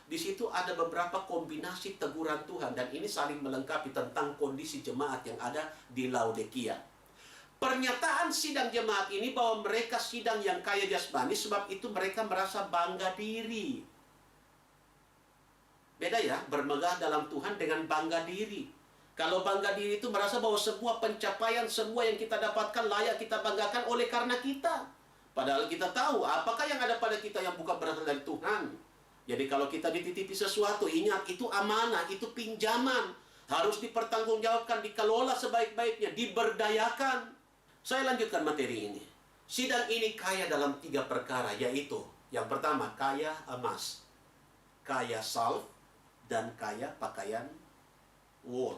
Di situ ada beberapa kombinasi teguran Tuhan, dan ini saling melengkapi tentang kondisi jemaat yang ada di Laodikia. Pernyataan sidang jemaat ini bahwa mereka sidang yang kaya jasmani, sebab itu mereka merasa bangga diri. Beda ya, bermegah dalam Tuhan dengan bangga diri. Kalau bangga diri itu merasa bahwa semua pencapaian, semua yang kita dapatkan layak kita banggakan oleh karena kita. Padahal kita tahu apakah yang ada pada kita yang bukan berasal dari Tuhan. Jadi kalau kita dititipi sesuatu, ingat itu amanah, itu pinjaman. Harus dipertanggungjawabkan, dikelola sebaik-baiknya, diberdayakan. Saya lanjutkan materi ini. Sidang ini kaya dalam 3 perkara, yaitu yang pertama, kaya emas, kaya salf, dan kaya pakaian wool.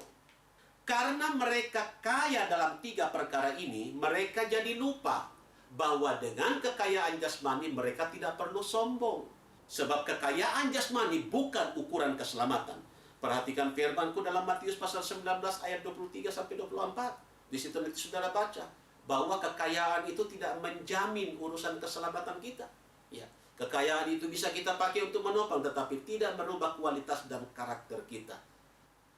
Karena mereka kaya dalam 3 perkara ini, mereka jadi lupa bahwa dengan kekayaan jasmani mereka tidak perlu sombong. Sebab kekayaan jasmani bukan ukuran keselamatan. Perhatikan firmanku dalam Matius pasal 19 ayat 23 sampai 24. Di situ nanti saudara baca bahwa kekayaan itu tidak menjamin urusan keselamatan kita. Ya, kekayaan itu bisa kita pakai untuk menopang, tetapi tidak merubah kualitas dan karakter kita.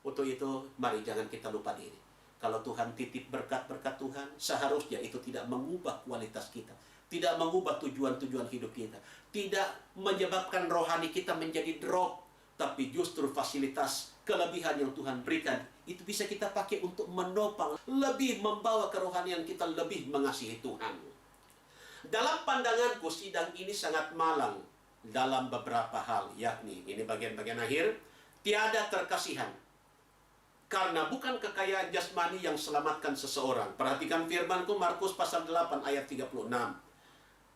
Untuk itu, mari jangan kita lupa diri. Kalau Tuhan titip berkat-berkat Tuhan, seharusnya itu tidak mengubah kualitas kita, tidak mengubah tujuan-tujuan hidup kita, tidak menyebabkan rohani kita menjadi drop, tapi justru fasilitas kelebihan yang Tuhan berikan itu bisa kita pakai untuk menopang, lebih membawa kerohanian kita lebih mengasihi Tuhan. Dalam pandanganku, sidang ini sangat malang dalam beberapa hal, yakni ini bagian-bagian akhir, tiada terkasihan. Karena bukan kekayaan jasmani yang selamatkan seseorang. Perhatikan firmanku Markus pasal 8 ayat 36.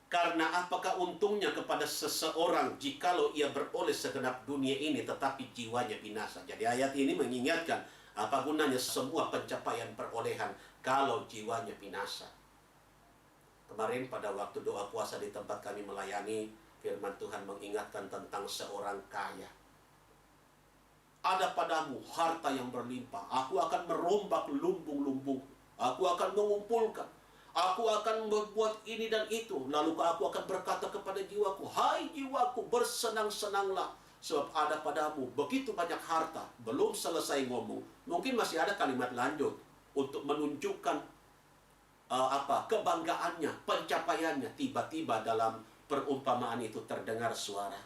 Karena apakah untungnya kepada seseorang jikalau ia beroleh segenap dunia ini tetapi jiwanya binasa. Jadi ayat ini mengingatkan apa gunanya semua pencapaian perolehan kalau jiwanya binasa. Kemarin pada waktu doa puasa di tempat kami melayani, firman Tuhan mengingatkan tentang seorang kaya. Ada padamu harta yang berlimpah. Aku akan merombak lumbung-lumbung. Aku akan mengumpulkan. Aku akan membuat ini dan itu. Lalu aku akan berkata kepada jiwaku, hai jiwaku, bersenang-senanglah. Sebab ada padamu begitu banyak harta. Belum selesai ngomong. Mungkin masih ada kalimat lanjut untuk menunjukkan kebanggaannya, pencapaiannya. Tiba-tiba dalam perumpamaan itu terdengar suara,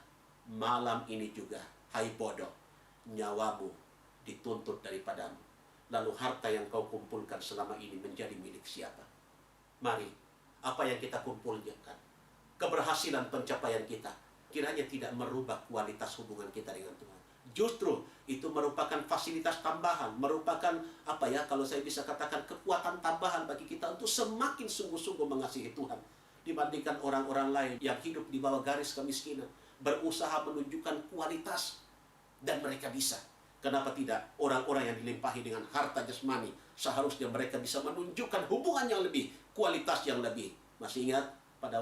malam ini juga, hai bodoh, nyawamu dituntut daripadamu. Lalu harta yang kau kumpulkan selama ini menjadi milik siapa? Mari, apa yang kita kumpulkan, keberhasilan pencapaian kita, kiranya tidak merubah kualitas hubungan kita dengan Tuhan. Justru itu merupakan fasilitas tambahan, merupakan kalau saya bisa katakan kekuatan tambahan bagi kita untuk semakin sungguh-sungguh mengasihi Tuhan dibandingkan orang-orang lain yang hidup di bawah garis kemiskinan, berusaha menunjukkan kualitas. Dan mereka bisa. Kenapa tidak? Orang-orang yang dilimpahi dengan harta jasmani, seharusnya mereka bisa menunjukkan hubungan yang lebih, kualitas yang lebih. Masih ingat pada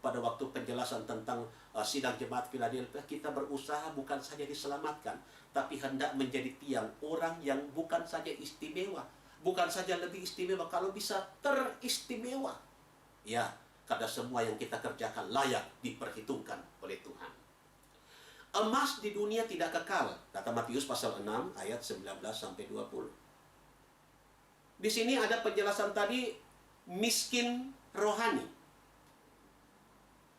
waktu penjelasan tentang sidang jemaat Philadelphia, kita berusaha bukan saja diselamatkan, tapi hendak menjadi tiang orang yang bukan saja istimewa, bukan saja lebih istimewa, kalau bisa teristimewa. Ya, karena semua yang kita kerjakan layak diperhitungkan oleh Tuhan. Emas di dunia tidak kekal, kata Matius pasal 6 ayat 19 sampai 20. Di sini ada penjelasan tadi miskin rohani.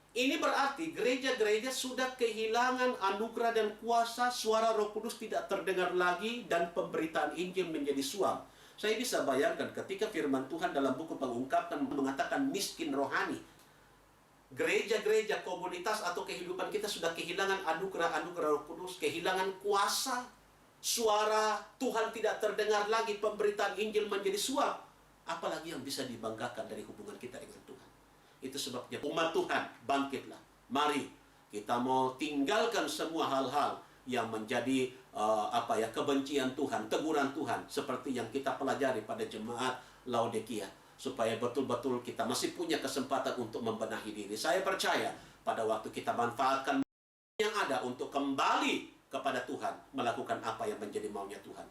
Ini berarti gereja-gereja sudah kehilangan anugerah dan kuasa, suara Roh Kudus tidak terdengar lagi dan pemberitaan Injil menjadi suam. Saya bisa bayangkan ketika firman Tuhan dalam buku Pengungkapan mengatakan miskin rohani. Gereja-gereja, komunitas atau kehidupan kita sudah kehilangan anugerah Roh Kudus, kehilangan kuasa, suara Tuhan tidak terdengar lagi, pemberitaan Injil menjadi suap. Apalagi yang bisa dibanggakan dari hubungan kita dengan Tuhan. Itu sebabnya umat Tuhan, bangkitlah. Mari kita mau tinggalkan semua hal-hal yang menjadi kebencian Tuhan, teguran Tuhan, seperti yang kita pelajari pada jemaat Laodikia. Supaya betul-betul kita masih punya kesempatan untuk membenahi diri. Saya percaya pada waktu kita manfaatkan yang ada untuk kembali kepada Tuhan, melakukan apa yang menjadi maunya Tuhan,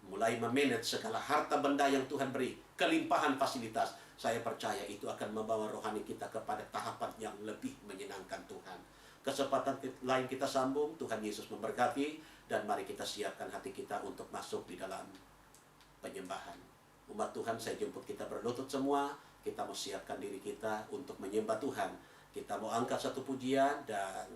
mulai memanage segala harta benda yang Tuhan beri, kelimpahan fasilitas, saya percaya itu akan membawa rohani kita kepada tahapan yang lebih menyenangkan Tuhan. kesempatan lain kita sambung. Tuhan Yesus memberkati, dan mari kita siapkan hati kita untuk masuk di dalam penyembahan. Umat Tuhan, saya jemput kita berlutut semua. Kita mau siapkan diri kita untuk menyembah Tuhan. Kita mau angkat satu pujian dan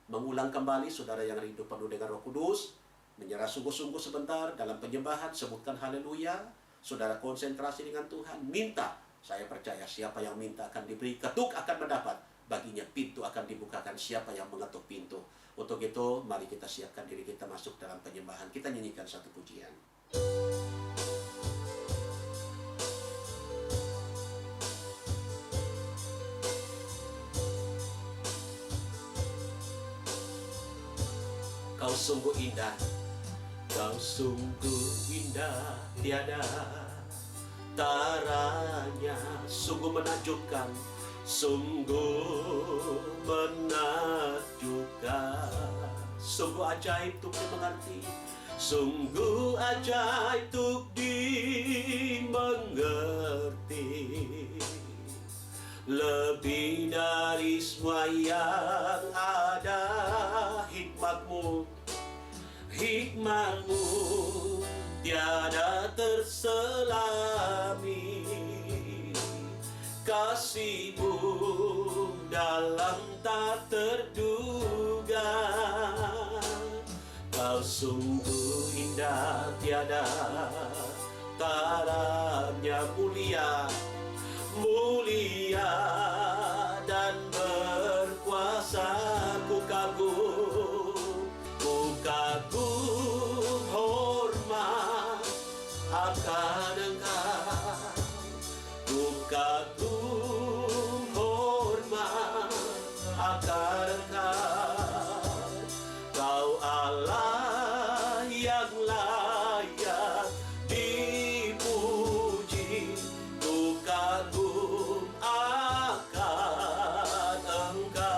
mengulang kembali. Saudara yang rindu penuh dengan Roh Kudus, menyerah sungguh-sungguh sebentar dalam penyembahan, sebutkan haleluya. Saudara konsentrasi dengan Tuhan, minta. Saya percaya siapa yang minta akan diberi, ketuk akan mendapat, baginya pintu akan dibukakan siapa yang mengetuk pintu. Untuk itu, mari kita siapkan diri kita masuk dalam penyembahan. Kita nyanyikan satu pujian. Kau sungguh indah, kau sungguh indah, tiada taranya. Sungguh menakjubkan, sungguh menakjubkan. Sungguh ajaib untuk dimengerti, sungguh ajaib untuk dimengerti. Lebih dari semua yang ada, hikmatmu, hikmatmu tiada terselami. Kasihmu dalam tak terduga. Kau sungguh indah, tiada taranya, mulia, mulia dan berkuasa. Ku kagum hormat akan Engkau. Ku kagum hormat akan Engkau. Kau Allah yang layak dipuji. Ku kagum akan Engkau.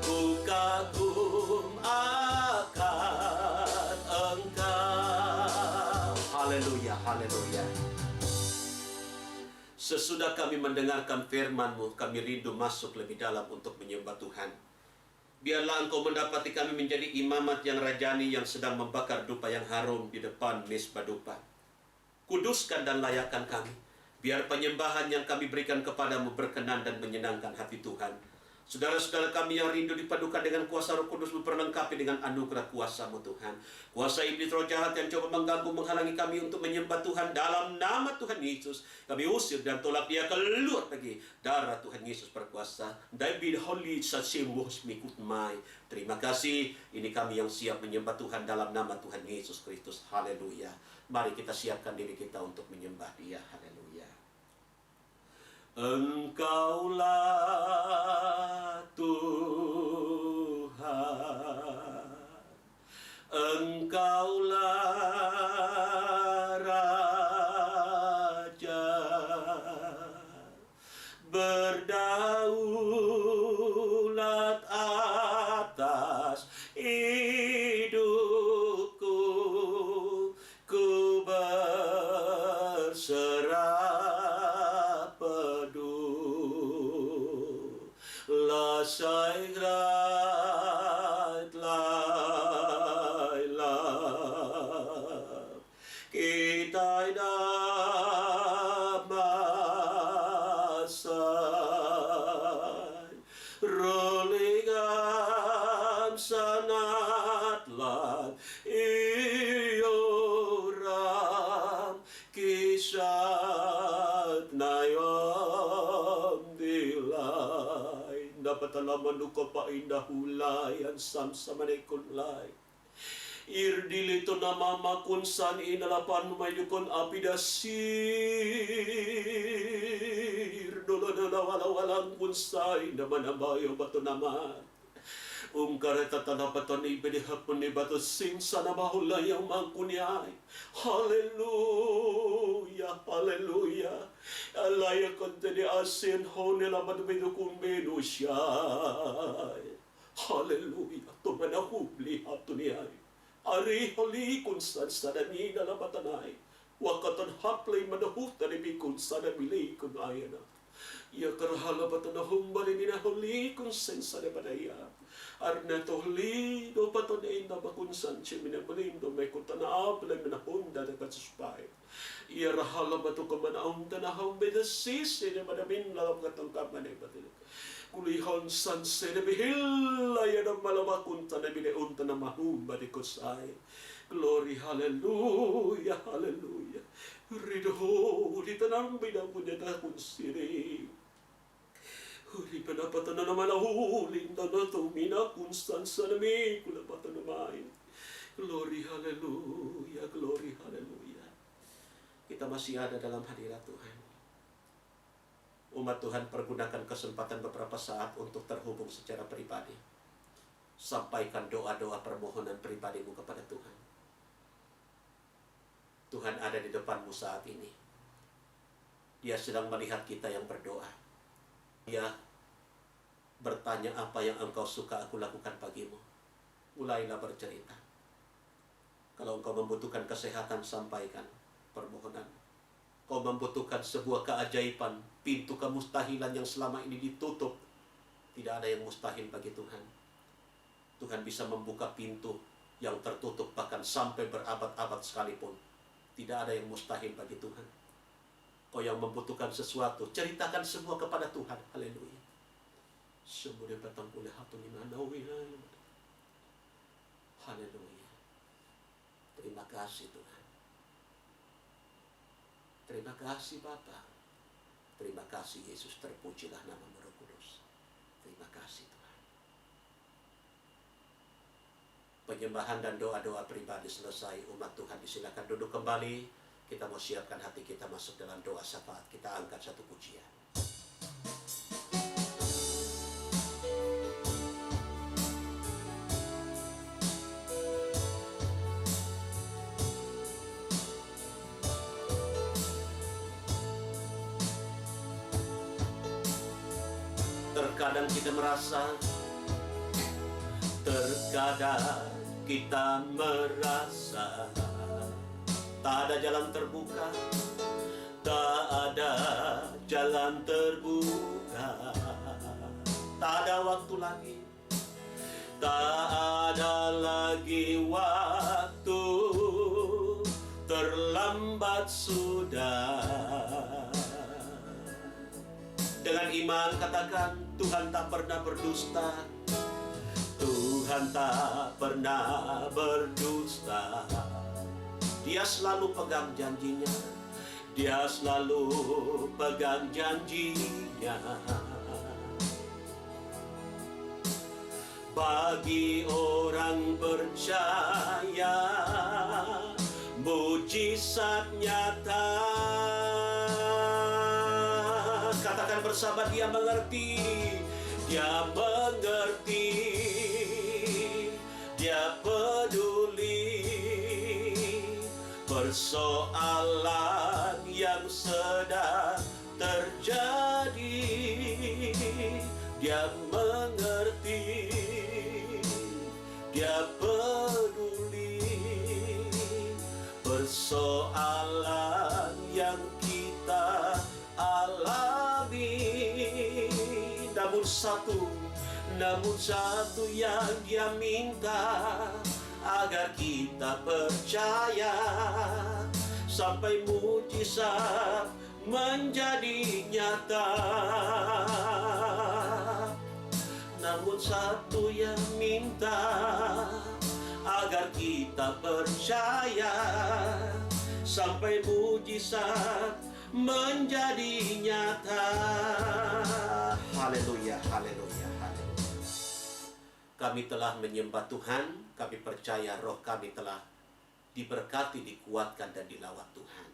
Ku kagum akan Engkau. Haleluya, haleluya. Sesudah kami mendengarkan firman-Mu, kami rindu masuk lebih dalam untuk menyembah Tuhan. Biarlah Engkau mendapati kami menjadi imamat yang rajani yang sedang membakar dupa yang harum di depan mezbah dupa. Kuduskan dan layakkan kami. Biar penyembahan yang kami berikan kepadamu berkenan dan menyenangkan hati Tuhan. Saudara-saudara kami yang rindu dipadukan dengan kuasa Roh Kudus, memperlengkapi dengan anugerah kuasa-Mu Tuhan. Kuasa iblis roh jahat yang coba mengganggu, menghalangi kami untuk menyembah Tuhan, dalam nama Tuhan Yesus kami usir dan tolak dia keluar pergi. Darah Tuhan Yesus berkuasa. David Holy Sasimus Mikut Mai. Terima kasih. Ini kami yang siap menyembah Tuhan dalam nama Tuhan Yesus Kristus. Haleluya. Mari kita siapkan diri kita untuk menyembah Dia. Haleluya. Engkaulah Tuhan, Engkaulah Raja, berdaulat atas hidupku. Ku berserah penuh. Lasai grat lai lai kita damasai roligam sanat lat ioram kisat nayam dilai. Dapat alaman duka pa indah hulay ang samsamanekon lay. Irdilito na mamakunsan inalapan mayukon apidasir. Dolo na nawala-walang kunsay naman abayo bato naman. Kareta tanabaton ibedihapon ni bato sing sana mahulay ang mangkunyay. Haleluya, haleluya. Alaya kante ni asin ho nila madumidukong menusyay. Haleluya, tumanahubli hato niyay. Ari halikon san sadami na labatanay. Wakatan haplay manahutan ibikon sadamili kun ayana. Ya karhala patana humbari binahuli kun sensa de padaya. Arna tohli do patana inda bakun sanche mina belindo mekutana aple mina hunda de kasuspai. Ya rahala batu kamana untana humbe de sisi de badamin lalam katang kamane patile. Kulihan sanse de bihilla ya da malabakun tana bine untana mahumba de kusai. Glory, hallelujah, hallelujah. Rido, ritanang binapunya takun siri. Ripanapatan na naman ahulin na natumina kung saan sa nami kulapatan naman. Glory, hallelujah, glory, hallelujah. Kita masih ada dalam hadirat Tuhan. Umat Tuhan pergunakan kesempatan beberapa saat untuk terhubung secara pribadi. Sampaikan doa-doa permohonan pribadimu kepada Tuhan. Tuhan ada di depanmu saat ini. Dia sedang melihat kita yang berdoa. Dia bertanya, apa yang engkau suka aku lakukan bagimu. Mulailah bercerita. Kalau engkau membutuhkan kesehatan, sampaikan permohonan. Kau membutuhkan sebuah keajaiban, pintu kemustahilan yang selama ini ditutup. Tidak ada yang mustahil bagi Tuhan. Tuhan bisa membuka pintu yang tertutup bahkan sampai berabad-abad sekalipun. Tidak ada yang mustahil bagi Tuhan. Kau yang membutuhkan sesuatu, ceritakan semua kepada Tuhan. Haleluya. Semua datang oleh hatu nimanawi. Haleluya. Terima kasih Tuhan. Terima kasih Bapa. Terima kasih Yesus, terpujilah nama Roh Kudus. Terima kasih Tuhan. Penyembahan dan doa-doa pribadi selesai. Umat Tuhan disilakan duduk kembali. Kita mau siapkan hati kita masuk dalam doa syafaat. Kita angkat satu pujian. Terkadang kita merasa, tak ada jalan terbuka, tak ada jalan terbuka, tak ada waktu lagi, tak ada lagi waktu, terlambat sudah. Dengan iman katakan, Tuhan tak pernah berdusta. Tuhan tak pernah berdusta. Dia selalu pegang janjinya. Dia selalu pegang janjinya. Bagi orang percaya, mujizat nyata. Katakan bersama, dia mengerti. Dia mengerti. Dia peduli persoalan yang sedang terjadi. Dia mengerti. Dia peduli persoalan yang kita alami. Namun satu yang dia minta, agar kita percaya sampai mujizat menjadi nyata. Namun satu yang minta, agar kita percaya sampai mujizat menjadi nyata. Haleluya, haleluya, haleluya. Kami telah menyembah Tuhan, kami percaya roh kami telah diberkati, dikuatkan, dan dilawat Tuhan.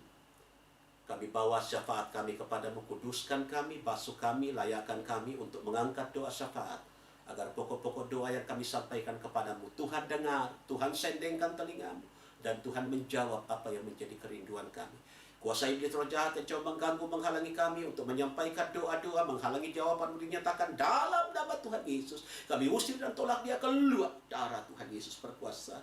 Kami bawa syafaat kami kepadamu, kuduskan kami, basuh kami, layakkan kami untuk mengangkat doa syafaat, agar pokok-pokok doa yang kami sampaikan kepadamu, Tuhan dengar, Tuhan sendengkan telingamu, dan Tuhan menjawab apa yang menjadi kerinduan kami. Kuasa iblis roh jahat yang coba mengganggu, menghalangi kami untuk menyampaikan doa-doa, menghalangi jawaban dinyatakan dalam nama Tuhan Yesus. Kami usir dan tolak dia keluar. Darah Tuhan Yesus berkuasa.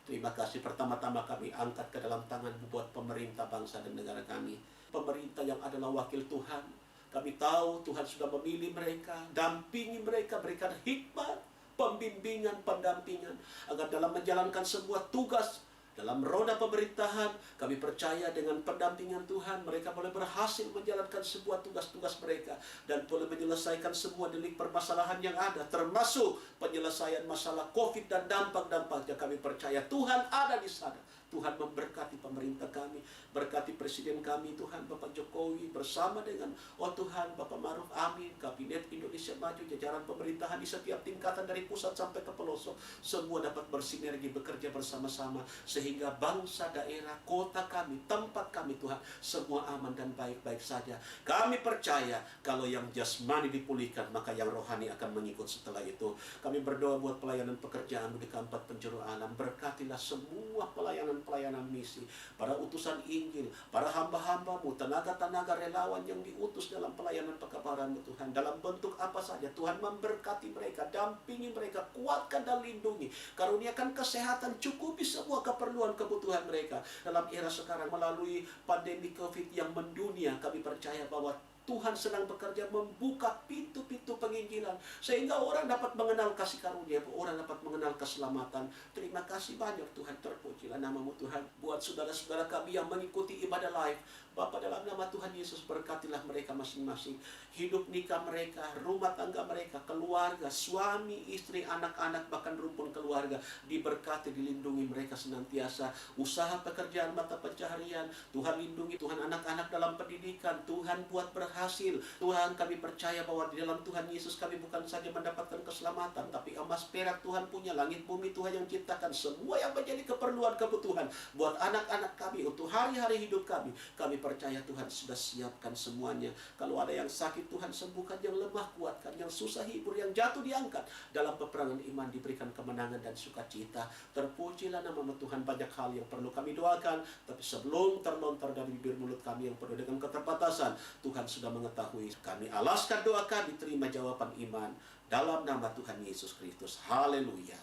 Terima kasih. Pertama-tama kami angkat ke dalam tangan buat pemerintah bangsa dan negara kami. pemerintah yang adalah wakil Tuhan. Kami tahu Tuhan sudah memilih mereka, dampingi mereka, berikan hikmat, pembimbingan, pendampingan, agar dalam menjalankan sebuah tugas dalam roda pemerintahan, kami percaya dengan pendampingan Tuhan, mereka boleh berhasil menjalankan sebuah tugas-tugas mereka dan boleh menyelesaikan semua delik permasalahan yang ada, termasuk penyelesaian masalah COVID dan dampak-dampaknya. Kami percaya Tuhan ada di sana. Tuhan memberkati pemerintah kami, berkati presiden kami Tuhan, Bapak Jokowi, bersama dengan Tuhan, Bapak Maruf Amin, Kabinet Indonesia Maju, jajaran pemerintahan di setiap tingkatan dari pusat sampai ke pelosok, semua dapat bersinergi, bekerja bersama-sama, sehingga bangsa, daerah, kota kami, tempat kami Tuhan, semua aman dan baik-baik saja. Kami percaya kalau yang jasmani dipulihkan, maka yang rohani akan mengikut setelah itu. Kami berdoa buat pelayanan pekerjaan di keempat penjuru alam, berkatilah semua pelayanan misi, para utusan Injil, para hamba-hambamu, tenaga-tenaga relawan yang diutus dalam pelayanan pekabaran-Mu Tuhan, dalam bentuk apa saja. Tuhan memberkati mereka, dampingi mereka, kuatkan dan lindungi, karuniakan kesehatan, cukupi semua keperluan kebutuhan mereka dalam era sekarang melalui pandemi COVID yang mendunia. Kami percaya bahwa Tuhan sedang bekerja membuka pintu-pintu penginjilan sehingga orang dapat mengenal kasih karunia, orang dapat mengenal keselamatan. Terima kasih banyak Tuhan, terpujilah nama-Mu Tuhan. Buat saudara-saudara kami yang mengikuti ibadah live, Bapa, dalam nama Tuhan Yesus berkatilah mereka masing-masing, hidup nikah mereka, rumah tangga mereka, keluarga, suami, istri, anak-anak, bahkan rumpun keluarga diberkati, dilindungi mereka senantiasa. Usaha pekerjaan, mata pencaharian, Tuhan lindungi. Tuhan anak-anak dalam pendidikan, Tuhan buat berhasil. Tuhan, kami percaya bahwa di dalam Tuhan Yesus kami bukan saja mendapatkan keselamatan, tapi emas perak Tuhan punya, langit bumi Tuhan yang ciptakan, semua yang menjadi keperluan kebutuhan buat anak-anak kami untuk hari-hari hidup kami. Kami percaya Tuhan sudah siapkan semuanya. Kalau ada yang sakit, Tuhan sembuhkan, yang lemah kuatkan, yang susah hibur, yang jatuh diangkat. Dalam peperangan iman diberikan kemenangan dan sukacita. Terpujilah nama-Mu Tuhan. Banyak hal yang perlu kami doakan, tapi sebelum terlontar dari bibir mulut kami yang penuh dengan keterbatasan, Tuhan sudah mengetahui. Kami alaskan doa kami, terima jawaban iman dalam nama Tuhan Yesus Kristus. Haleluya.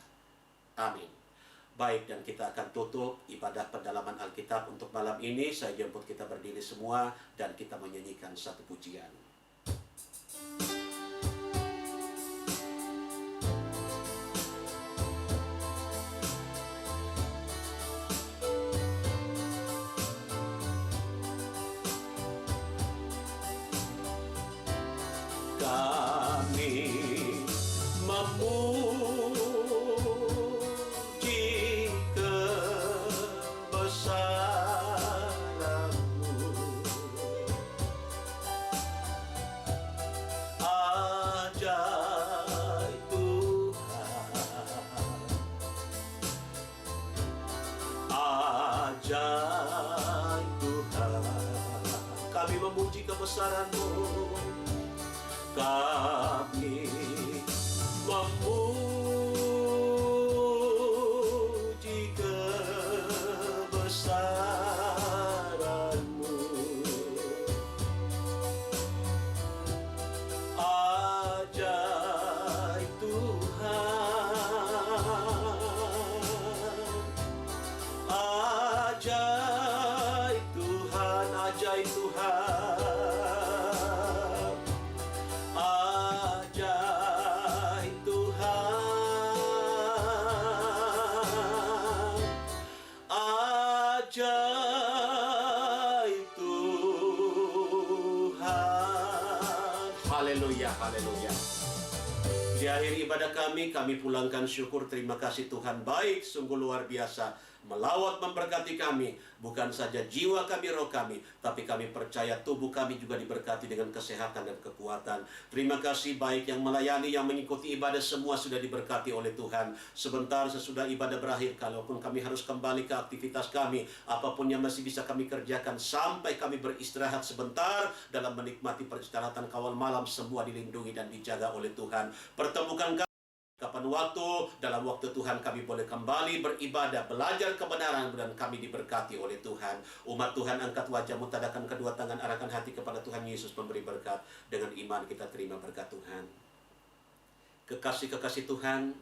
Amin. Baik, dan kita akan tutup ibadah pendalaman Alkitab untuk malam ini. Saya jemput kita berdiri semua dan kita menyanyikan satu pujian. Kami memuji kebesaran-Mu, ajaib Tuhan, ajaib Tuhan. Kami memuji kebesaran-Mu, kami memuji kebesaran-Mu, ajaib Tuhan, ajaib Tuhan, ajaib Tuhan. Haleluya, haleluya. Di akhir ibadah kami pulangkan syukur. Terima kasih Tuhan baik, sungguh luar biasa. Melawat memberkati kami, bukan saja jiwa kami, roh kami, tapi kami percaya tubuh kami juga diberkati dengan kesehatan dan kekuatan. Terima kasih baik yang melayani, yang mengikuti ibadah, semua sudah diberkati oleh Tuhan. Sebentar sesudah ibadah berakhir, kalaupun kami harus kembali ke aktivitas kami, apapun yang masih bisa kami kerjakan sampai kami beristirahat sebentar dalam menikmati peristirahatan kawal malam, semua dilindungi dan dijaga oleh Tuhan. Pertemukan kami kapan waktu, dalam waktu Tuhan kami boleh kembali beribadah, belajar kebenaran, dan kami diberkati oleh Tuhan. Umat Tuhan, angkat wajahmu, tadakan kedua tangan, arahkan hati kepada Tuhan Yesus pemberi berkat. Dengan iman kita terima berkat Tuhan. Kekasih-kekasih Tuhan,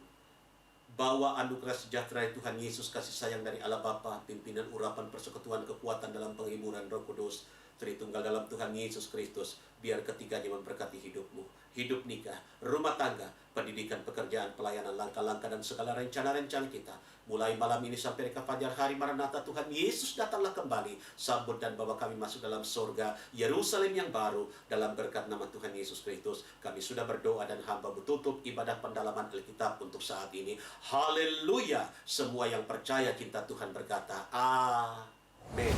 bawa anugerah sejahtera Tuhan Yesus, kasih sayang dari Allah Bapa, pimpinan urapan persekutuan kekuatan dalam penghiburan Roh Kudus, Tritunggal dalam Tuhan Yesus Kristus, biar ketiganya memberkati hidupmu, hidup nikah, rumah tangga, pendidikan, pekerjaan, pelayanan, langkah-langkah, dan segala rencana-rencana kita. Mulai malam ini sampai ke fajar hari Maranatha, Tuhan Yesus datanglah kembali. Sambut dan bawa kami masuk dalam surga, Yerusalem yang baru. Dalam berkat nama Tuhan Yesus Kristus, kami sudah berdoa dan hamba tutup ibadah pendalaman Alkitab untuk saat ini. Haleluya. Semua yang percaya cinta Tuhan berkata, amin.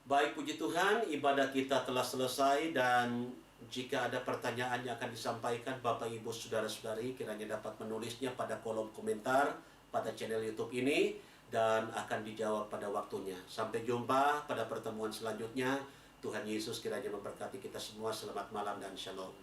Baik, puji Tuhan, ibadah kita telah selesai, dan jika ada pertanyaan yang akan disampaikan, Bapak Ibu Saudara-saudari kiranya dapat menulisnya pada kolom komentar pada channel YouTube ini, dan akan dijawab pada waktunya. Sampai jumpa pada pertemuan selanjutnya. Tuhan Yesus kiranya memberkati kita semua. Selamat malam dan shalom.